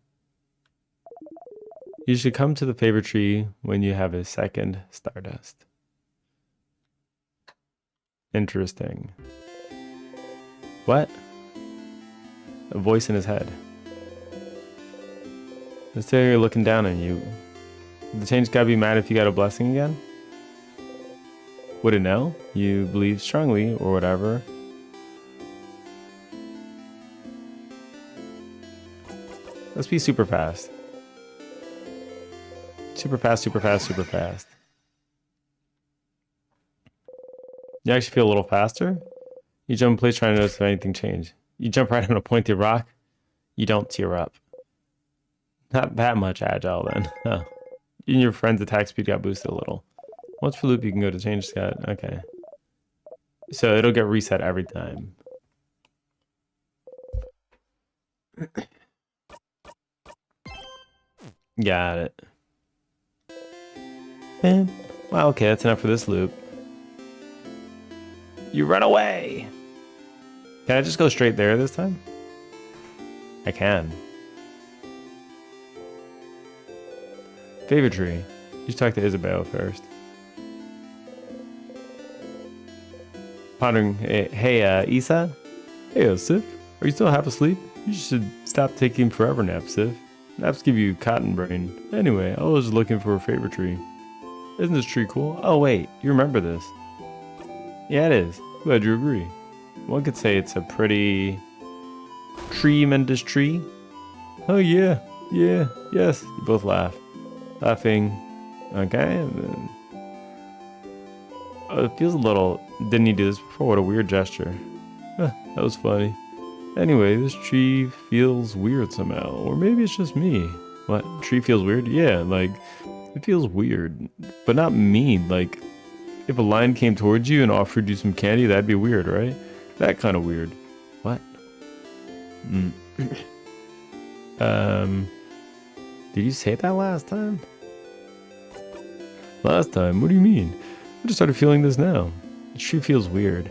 you should come to the favor tree when you have a second Stardust. Interesting. What? A voice in his head. Let's say you're looking down on you. The change gotta be mad if you got a blessing again? Would it know? You believe strongly, or whatever. Let's be super fast. Super fast, super fast, super fast. You actually feel a little faster? You jump in place trying to notice if anything changed. You jump right on a pointy rock, you don't tear up. Not that much agile then. Oh. And your friend's attack speed got boosted a little. Once per loop you can go to change stat. Okay. So it'll get reset every time. Got it. Wow, okay, that's enough for this loop. You run away! Can I just go straight there this time? I can. Favorite tree. You should talk to Isabelle first. Pondering, hey, Isa? Hey, Sif. Are you still half asleep? You should stop taking forever naps, Sif. Naps give you cotton brain. Anyway, I was looking for a favorite tree. Isn't this tree cool? Oh wait, you remember this. Yeah, it is. Glad you agree. One could say it's a pretty... tremendous tree. Oh yeah, yes. You both laugh. Laughing. Okay, and then... Oh, it feels a little... Didn't he do this before? What a weird gesture. That was funny. Anyway, this tree feels weird somehow. Or maybe it's just me. What? Tree feels weird? Yeah, like... It feels weird. But not mean. Like, if a lion came towards you and offered you some candy, that'd be weird, right? That kind of weird. Did you say that last time? Last time? What do you mean? I just started feeling this now. The tree feels weird.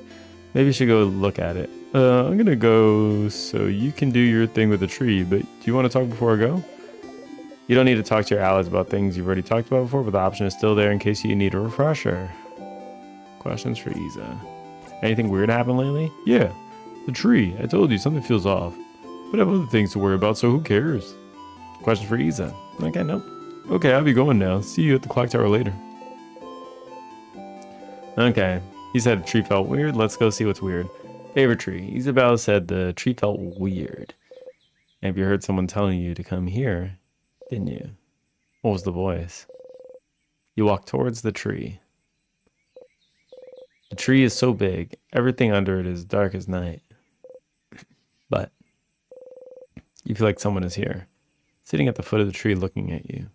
Maybe I should go look at it. I'm gonna go so you can do your thing with the tree, but do you want to talk before I go? You don't need to talk to your allies about things you've already talked about before, but the option is still there in case you need a refresher. Questions for Isa. Anything weird happened lately? Yeah, the tree. I told you, something feels off. But I have other things to worry about, so who cares? Questions for Isa. Okay, nope. Okay, I'll be going now. See you at the clock tower later. Okay, he said the tree felt weird. Let's go see what's weird. Favorite tree. Isabel said the tree felt weird. Have you heard someone telling you to come here? Didn't you? What was the voice? You walk towards the tree. The tree is so big, everything under it is dark as night. But you feel like someone is here, sitting at the foot of the tree looking at you.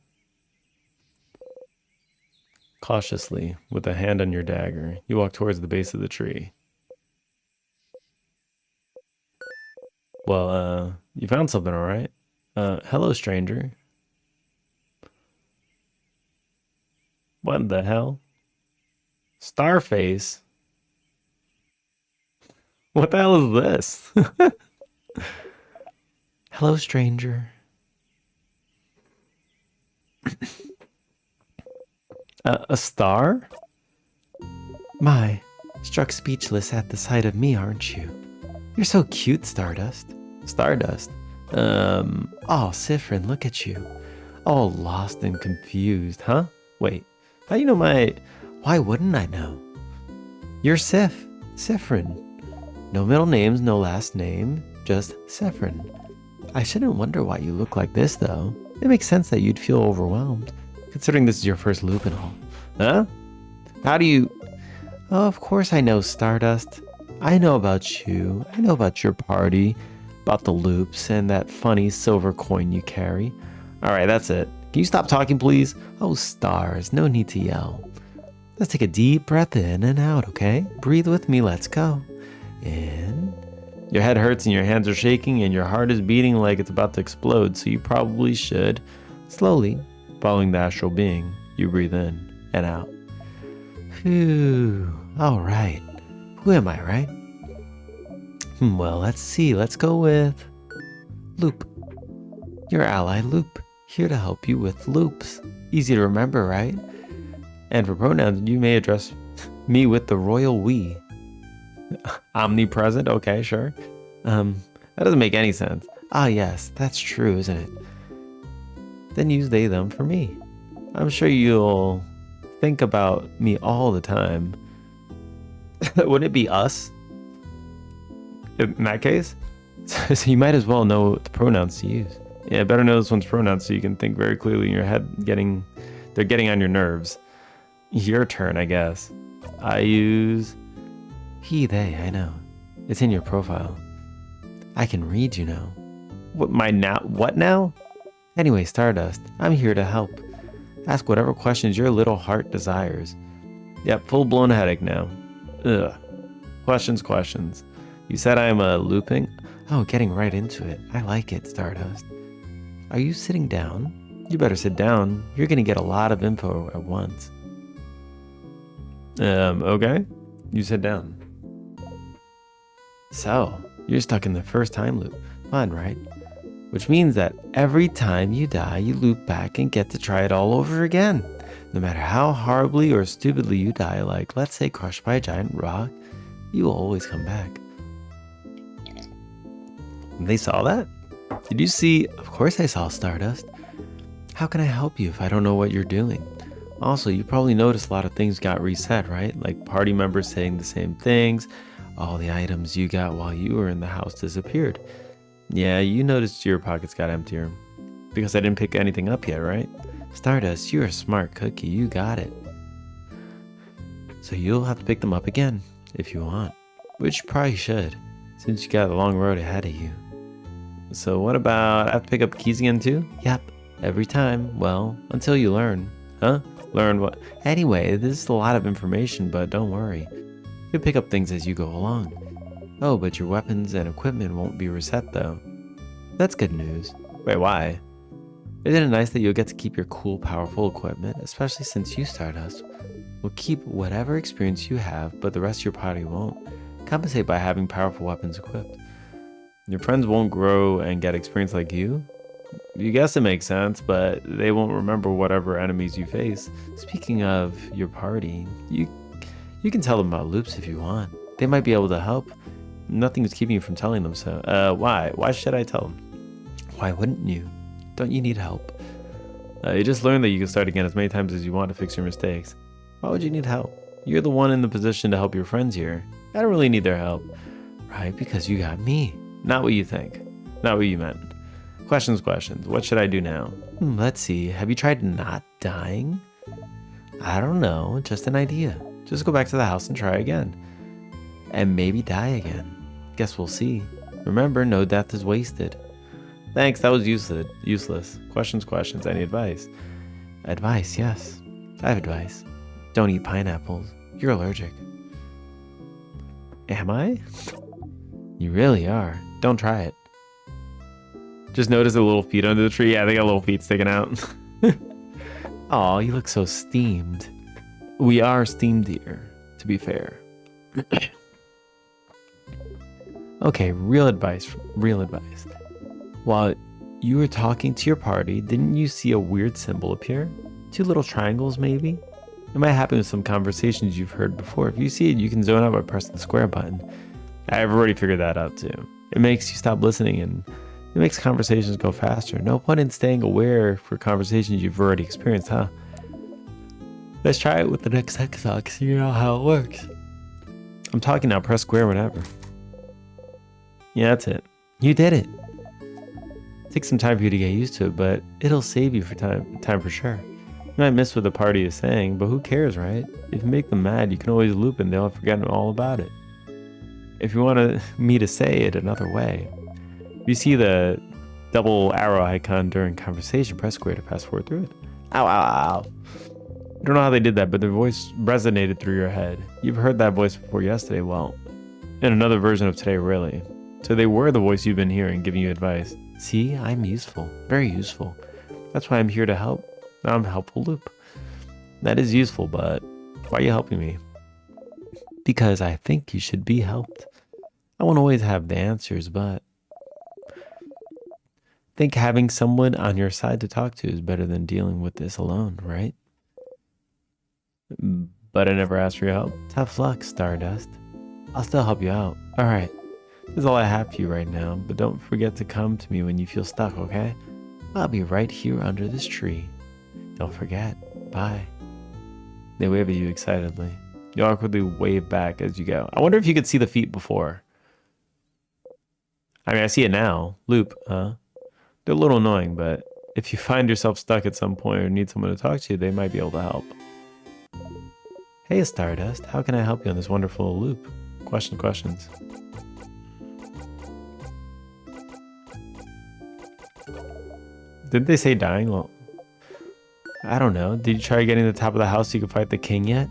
Cautiously, with a hand on your dagger, you walk towards the base of the tree. Well, you found something, all right? Hello, stranger. What in the hell? Starface? What the hell is this? Hello, stranger. A star? My, struck speechless at the sight of me, aren't you? You're so cute, Stardust. Stardust? Oh, Siffrin, look at you. All lost and confused, huh? Wait, how do you know my... Why wouldn't I know? You're Sif. Siffrin. No middle names, no last name, just Siffrin. I shouldn't wonder why you look like this, though. It makes sense that you'd feel overwhelmed, considering this is your first loop and all. Huh? How do you... Oh, of course I know, Stardust. I know about you. I know about your party, about the loops, and that funny silver coin you carry. Alright, that's it. Can you stop talking, please? Oh, stars, no need to yell. Let's take a deep breath in and out, okay? Breathe with me, let's go. In. Your head hurts and your hands are shaking and your heart is beating like it's about to explode, so you probably should, slowly, following the astral being, you breathe in and out. Phew. Alright. Who am I, right? Well, let's see. Let's go with Loop. Your ally, Loop. Here to help you with loops. Easy to remember, right? And for pronouns, you may address me with the royal we. Omnipresent? Okay, sure. That doesn't make any sense. Ah, yes, that's true, isn't it? Then use they, them for me. I'm sure you'll think about me all the time. Wouldn't it be us? In that case? So you might as well know the pronouns to use. Yeah, better know this one's pronouns so you can think very clearly in your head. They're getting on your nerves. Your turn, I guess. I use he, they, I know. It's in your profile. I can read, you know. What now? Anyway, Stardust, I'm here to help. Ask whatever questions your little heart desires. Yep, full-blown headache now. Ugh. Questions. You said I'm looping? Oh, getting right into it. I like it, Stardust. Are you sitting down? You better sit down. You're gonna get a lot of info at once. Okay. You sit down. So, you're stuck in the first time loop. Fun, right? Which means that every time you die, you loop back and get to try it all over again. No matter how horribly or stupidly you die, like let's say crushed by a giant rock, you will always come back. They saw that? Did you see? Of course I saw, Stardust. How can I help you if I don't know what you're doing? Also, you probably noticed a lot of things got reset, right? Like party members saying the same things. All the items you got while you were in the house disappeared. Yeah, you noticed your pockets got emptier. Because I didn't pick anything up yet, right? Stardust, you're a smart cookie. You got it. So you'll have to pick them up again, if you want. Which you probably should, since you got a long road ahead of you. So what about, I have to pick up keys again too? Yep, every time. Well, until you learn. Huh? Learn what? Anyway, this is a lot of information, but don't worry. You'll pick up things as you go along. Oh, but your weapons and equipment won't be reset though. That's good news. Wait, why? Isn't it nice that you'll get to keep your cool, powerful equipment, especially since you, Stardust, will keep whatever experience you have, but the rest of your party won't. Compensate by having powerful weapons equipped. Your friends won't grow and get experience like you? You guess it makes sense, but they won't remember whatever enemies you face. Speaking of your party, you can tell them about loops if you want. They might be able to help. Nothing is keeping you from telling them so. Why? Why should I tell them? Why wouldn't you? Don't you need help? You just learned that you can start again as many times as you want to fix your mistakes. Why would you need help? You're the one in the position to help your friends here. I don't really need their help. Right, because you got me. Not what you think. Not what you meant. Questions. What should I do now? Let's see. Have you tried not dying? I don't know. Just an idea. Just go back to the house and try again. And maybe die again. Guess we'll see. Remember, no death is wasted. Thanks, that was useless. Questions. Any advice? Advice, yes. I have advice. Don't eat pineapples. You're allergic. Am I? You really are. Don't try it. Just notice the little feet under the tree. Yeah, they got little feet sticking out. Aw, you look so steamed. We are steamed here, to be fair. Okay, real advice. While you were talking to your party, didn't you see a weird symbol appear? 2 little triangles, maybe? It might happen with some conversations you've heard before. If you see it, you can zone out by pressing the square button. I've already figured that out too. It makes you stop listening and it makes conversations go faster. No point in staying aware for conversations you've already experienced, huh? Let's try it with the next Xbox so you know how it works. I'm talking now, press square whenever. Yeah, that's it. You did it. Takes some time for you to get used to it, but it'll save you for time for sure. You might miss what the party is saying, but who cares, right? If you make them mad, you can always loop and they'll forget all about it. If you want me to say it another way, if you see the double arrow icon during conversation, press square to fast forward through it. Ow, ow, ow. I don't know how they did that, but the voice resonated through your head. You've heard that voice before yesterday, well, in another version of today, really. So they were the voice you've been hearing, giving you advice. See, I'm useful, very useful. That's why I'm here to help. I'm helpful loop. That is useful, but why are you helping me? Because I think you should be helped. I won't always have the answers, but I think having someone on your side to talk to is better than dealing with this alone, right? But I never asked for your help. Tough luck, Stardust. I'll still help you out. All right. This is all I have for you right now, but don't forget to come to me when you feel stuck, okay? I'll be right here under this tree. Don't forget. Bye. They wave at you excitedly. You awkwardly wave back as you go. I wonder if you could see the feet before. I mean, I see it now. Loop, huh? They're a little annoying, but if you find yourself stuck at some point or need someone to talk to, they might be able to help. Hey, Stardust. How can I help you on this wonderful loop? Questions. Didn't they say dying? Well, I don't know. Did you try getting to the top of the house so you could fight the king yet?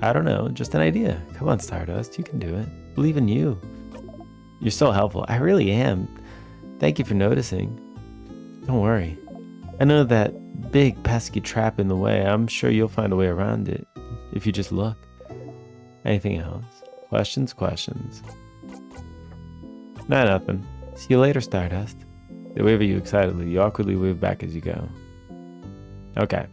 I don't know. Just an idea. Come on, Stardust. You can do it. Believe in you. You're so helpful. I really am. Thank you for noticing. Don't worry. I know that big pesky trap in the way. I'm sure you'll find a way around it if you just look. Anything else? Questions? Nah, nothing. See you later, Stardust. They wave at you excitedly. You awkwardly wave back as you go. Okay.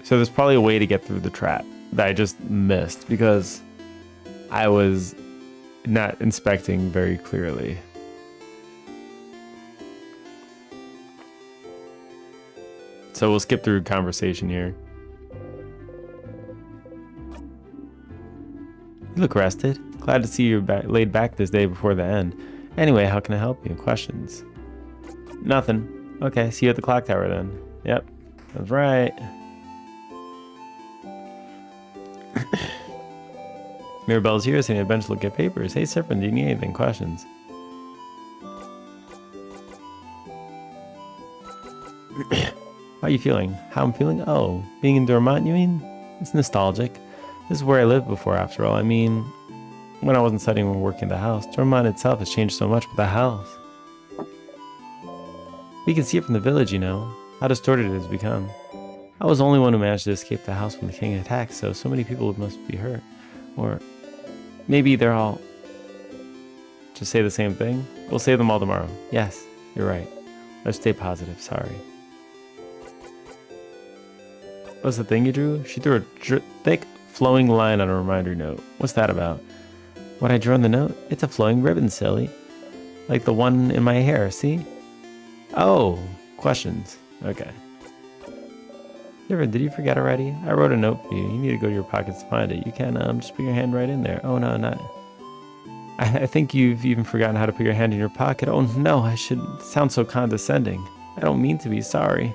So there's probably a way to get through the trap that I just missed because I was not inspecting very clearly. So we'll skip through conversation here. You look rested. Glad to see you laid back this day before the end. Anyway, how can I help you? Questions? Nothing. Okay, see you at the clock tower then. Yep, that's right. Mirabelle's here, sitting at a bench to look at papers. Hey, Serpent, do you need anything? Questions? How are you feeling? How I'm feeling? Oh, being in Dormont, you mean? It's nostalgic. This is where I lived before, after all. I mean, when I wasn't studying or working in the house. Dormont itself has changed so much, but the house. We can see it from the village, you know, how distorted it has become. I was the only one who managed to escape the house when the king attacked, so many people must be hurt. Or maybe they're all just say the same thing. We'll save them all tomorrow. Yes, you're right. Let's stay positive, sorry. What's the thing you drew? She threw a thick, flowing line on a reminder note. What's that about? What I drew on the note? It's a flowing ribbon, silly. Like the one in my hair, see? Oh, questions. Okay. Did you forget already? I wrote a note for you. You need to go to your pockets to find it. You can just put your hand right in there. Oh no, not. I think you've even forgotten how to put your hand in your pocket. Oh no, I should sound so condescending. I don't mean to be, sorry.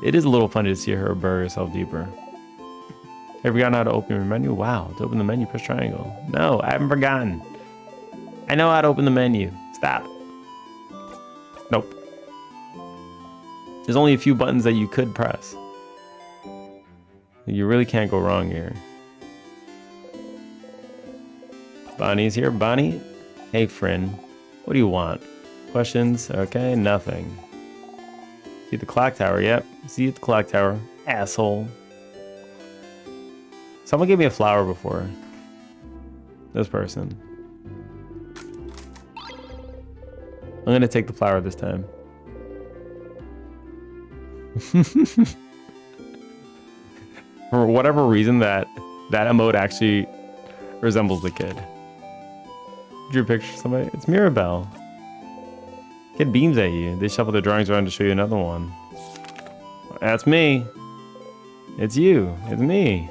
It is a little funny to see her bury herself deeper. Have you forgotten how to open your menu? Wow, to open the menu, press triangle. No, I haven't forgotten. I know how to open the menu. Stop. Nope. There's only a few buttons that you could press. You really can't go wrong here. Bonnie's here. Bonnie? Hey, friend. What do you want? Questions? Okay, nothing. See the clock tower? Yep. See you at the clock tower. Asshole. Someone gave me a flower before. This person. I'm gonna take the flower this time. For whatever reason, that emote actually resembles the kid. Drew a picture of somebody. It's Mirabelle. Kid beams at you. They shuffle their drawings around to show you another one. That's me. It's you. It's me.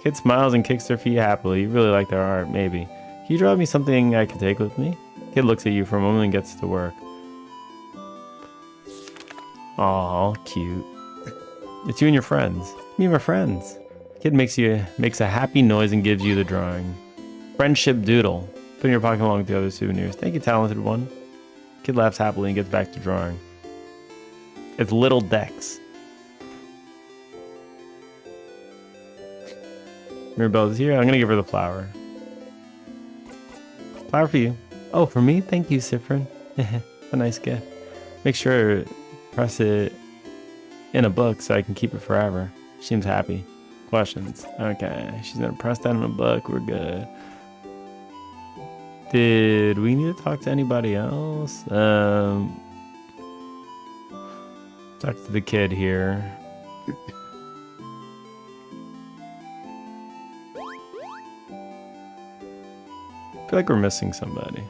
Kid smiles and kicks their feet happily. You really like their art, maybe. Can you draw me something I can take with me? Kid looks at you for a moment and gets to work. Aw, cute. It's you and your friends. Me and my friends. Kid makes a happy noise and gives you the drawing. Friendship doodle. Put in your pocket along with the other souvenirs. Thank you, talented one. Kid laughs happily and gets back to drawing. It's little Dex. Mirabelle's here. I'm gonna give her the flower. Flower for you. Oh, for me? Thank you, Sifrin. A nice gift. Make sure to press it in a book so I can keep it forever. She seems happy. Questions? Okay, she's gonna press that in a book. We're good. Did we need to talk to anybody else? Talk to the kid here. I feel like we're missing somebody.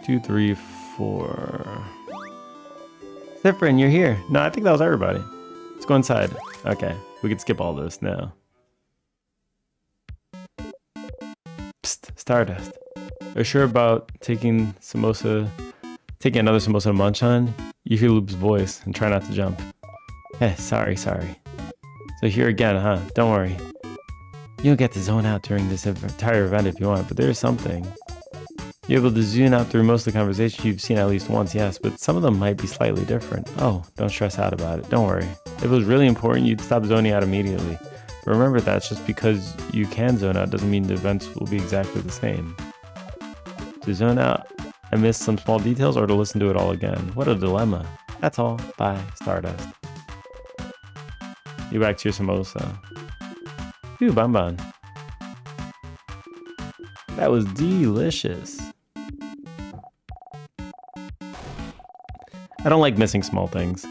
2, 3, 4. Sifrin, you're here. No, I think that was everybody. Let's go inside. Okay, we can skip all this now. Psst, Stardust. Are you sure about taking another samosa to munch on? You hear Loop's voice and try not to jump. Hey, sorry. So here again, huh? Don't worry. You'll get to zone out during this entire event if you want, but there's something. You're able to zoom out through most of the conversations you've seen at least once, yes, but some of them might be slightly different. Oh, don't stress out about it. Don't worry. If it was really important, you'd stop zoning out immediately. But remember that just because you can zone out doesn't mean the events will be exactly the same. To zone out and miss some small details, or to listen to it all again. What a dilemma. That's all. Bye, Stardust. You back to your samosa. Ooh, bonbon. That was delicious. I don't like missing small things.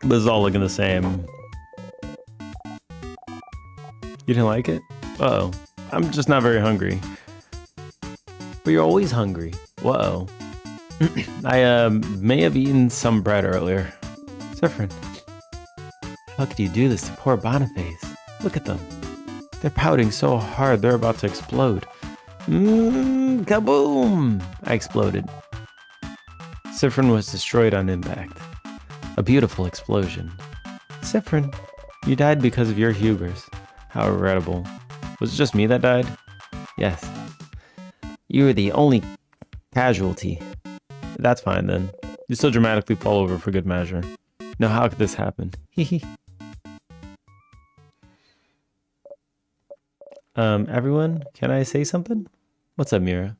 This is all looking the same. You didn't like it? Uh-oh. I'm just not very hungry. But you're always hungry. Whoa. I may have eaten some bread earlier. Sifrin. How could you do this to poor Boniface? Look at them. They're pouting so hard they're about to explode. Kaboom! I exploded. Sifrin was destroyed on impact. A beautiful explosion. Sifrin, you died because of your hubris. How regrettable. Was it just me that died? Yes. You were the only casualty. That's fine then. You still dramatically fall over for good measure. Now how could this happen? Hee. Everyone, can I say something? What's up, Mira?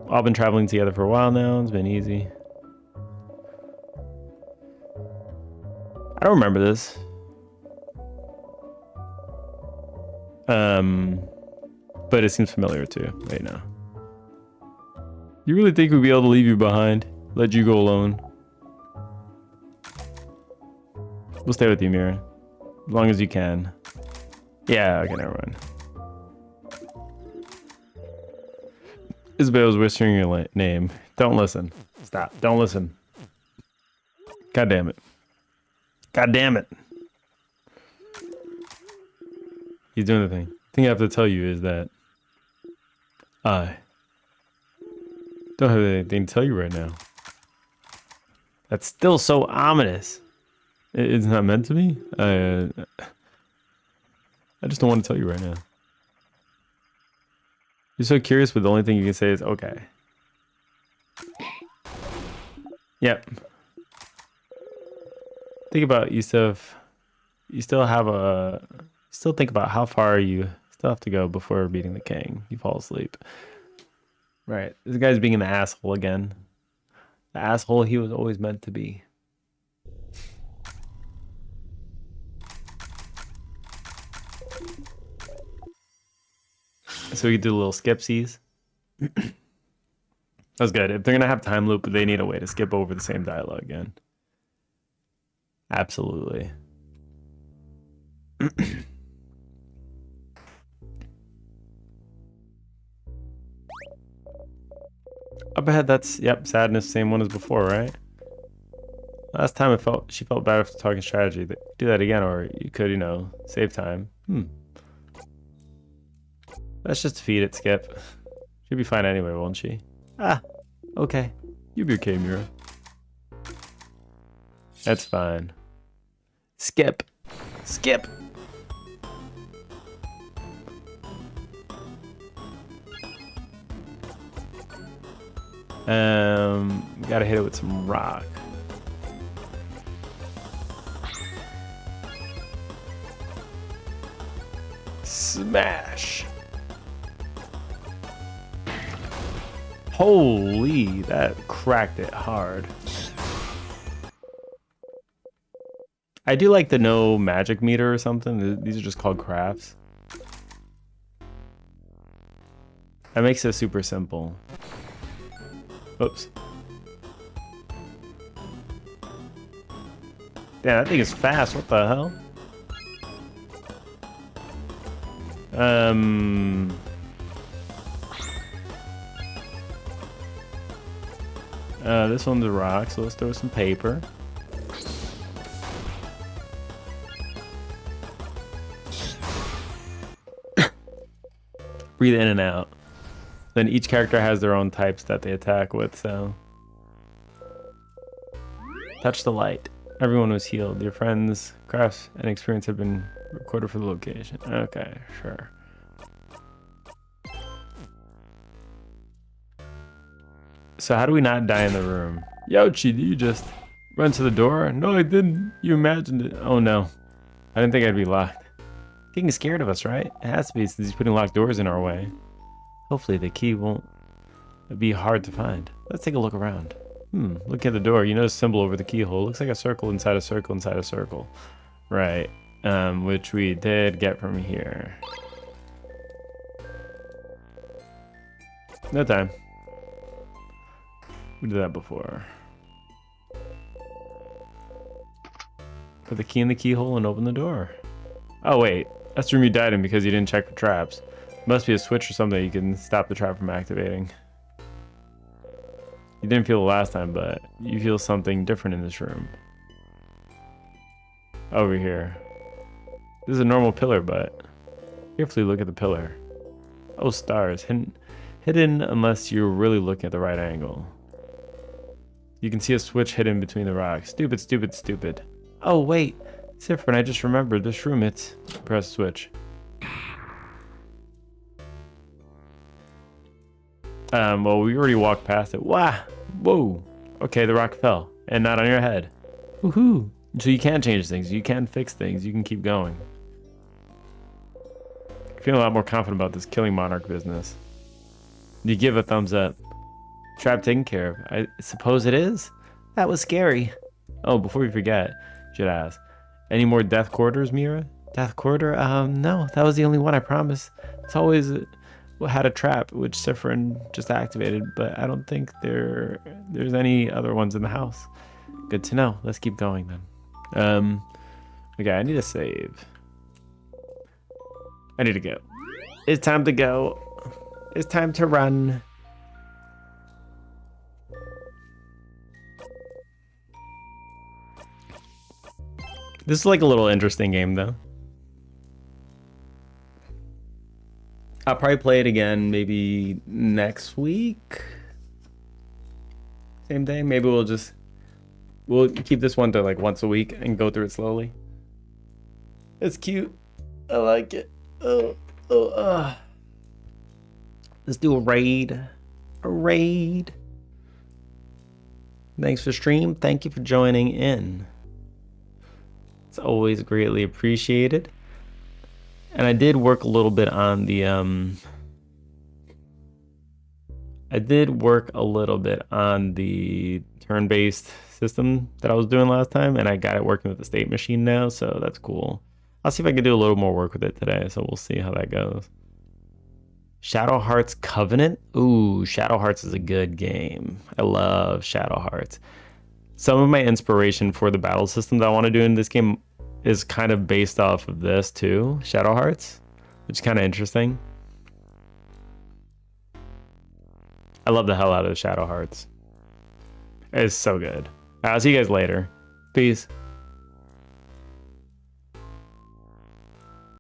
All been traveling together for a while now. It's been easy. I don't remember this. But it seems familiar too. Wait, no. You really think we'd be able to leave you behind? Let you go alone? We'll stay with you, Mira. As long as you can. Yeah, okay, never mind. Isabel's whispering your name. Don't listen. Stop. Don't listen. God damn it. God damn it. He's doing the thing. The thing I have to tell you is that I don't have anything to tell you right now. That's still so ominous. It's not meant to be. I just don't want to tell you right now. You're so curious, but the only thing you can say is okay. Yep. Think about you still think about how far you still have to go before beating the king. You fall asleep. Right. This guy's being an asshole again. The asshole he was always meant to be. So we could do a little skipsies. That's good. If they're gonna have time loop, they need a way to skip over the same dialogue again. Absolutely. Up ahead, that's, yep, sadness, same one as before, right? Last time she felt bad after talking strategy. Do that again, or you could, save time. Let's just defeat it, Skip. She'll be fine anyway, won't she? Ah, okay. You'll be okay, Mira. That's fine. Skip. Skip! Gotta hit it with some rock. Smash! Holy, that cracked it hard. I do like the no magic meter or something. These are just called crafts. That makes it super simple. Oops. Damn, that thing is fast. What the hell? This one's a rock, so let's throw some paper. Breathe in and out. Then each character has their own types that they attack with, so. Touch the light. Everyone was healed. Your friends, crafts, and experience have been recorded for the location. Okay, sure. So how do we not die in the room? Yoshi, did you just run to the door? No, I didn't. You imagined it. Oh no. I didn't think I'd be locked. Getting scared of us, right? It has to be since he's putting locked doors in our way. Hopefully the key won't be hard to find. Let's take a look around. Look at the door. You notice a symbol over the keyhole. Looks like a circle inside a circle inside a circle. Right. Which we did get from here. No time. We did that before. Put the key in the keyhole and open the door. Oh wait, that's the room you died in because you didn't check for traps. Must be a switch or something you can stop the trap from activating. You didn't feel it last time, but you feel something different in this room. Over here. This is a normal pillar, but carefully look at the pillar. Oh, stars. Hidden unless you're really looking at the right angle. You can see a switch hidden between the rocks. Stupid, stupid, stupid. Oh, wait. It's different. I just remembered this room. It's... Press switch. Well, we already walked past it. Wow. Whoa. Okay, the rock fell. And not on your head. Woohoo. So you can change things. You can fix things. You can keep going. Feeling a lot more confident about this killing monarch business. You give a thumbs up. Trap taken care of. I suppose it is? That was scary. Oh, before we forget, should ask. Any more death quarters, Mira? Death quarter? No, that was the only one, I promise. It's always had a trap, which Sifrin just activated, but I don't think there's any other ones in the house. Good to know. Let's keep going then. Okay, I need to save. I need to go. It's time to go. It's time to run. This is like a little interesting game though. I'll probably play it again maybe next week. Same day. Maybe we'll keep this one to like once a week and go through it slowly. It's cute. I like it. Let's do a raid. A raid. Thanks for stream. Thank you for joining in. It's always greatly appreciated. And I did work a little bit on the turn-based system that I was doing last time, and I got it working with the state machine now, so that's cool. I'll see if I can do a little more work with it today, so we'll see how that goes. Shadow Hearts Covenant? Ooh, Shadow Hearts is a good game. I love Shadow Hearts. Some of my inspiration for the battle system that I want to do in this game is kind of based off of this too, Shadow Hearts, which is kind of interesting. I love the hell out of the Shadow Hearts. It's so good. I'll see you guys later. Peace.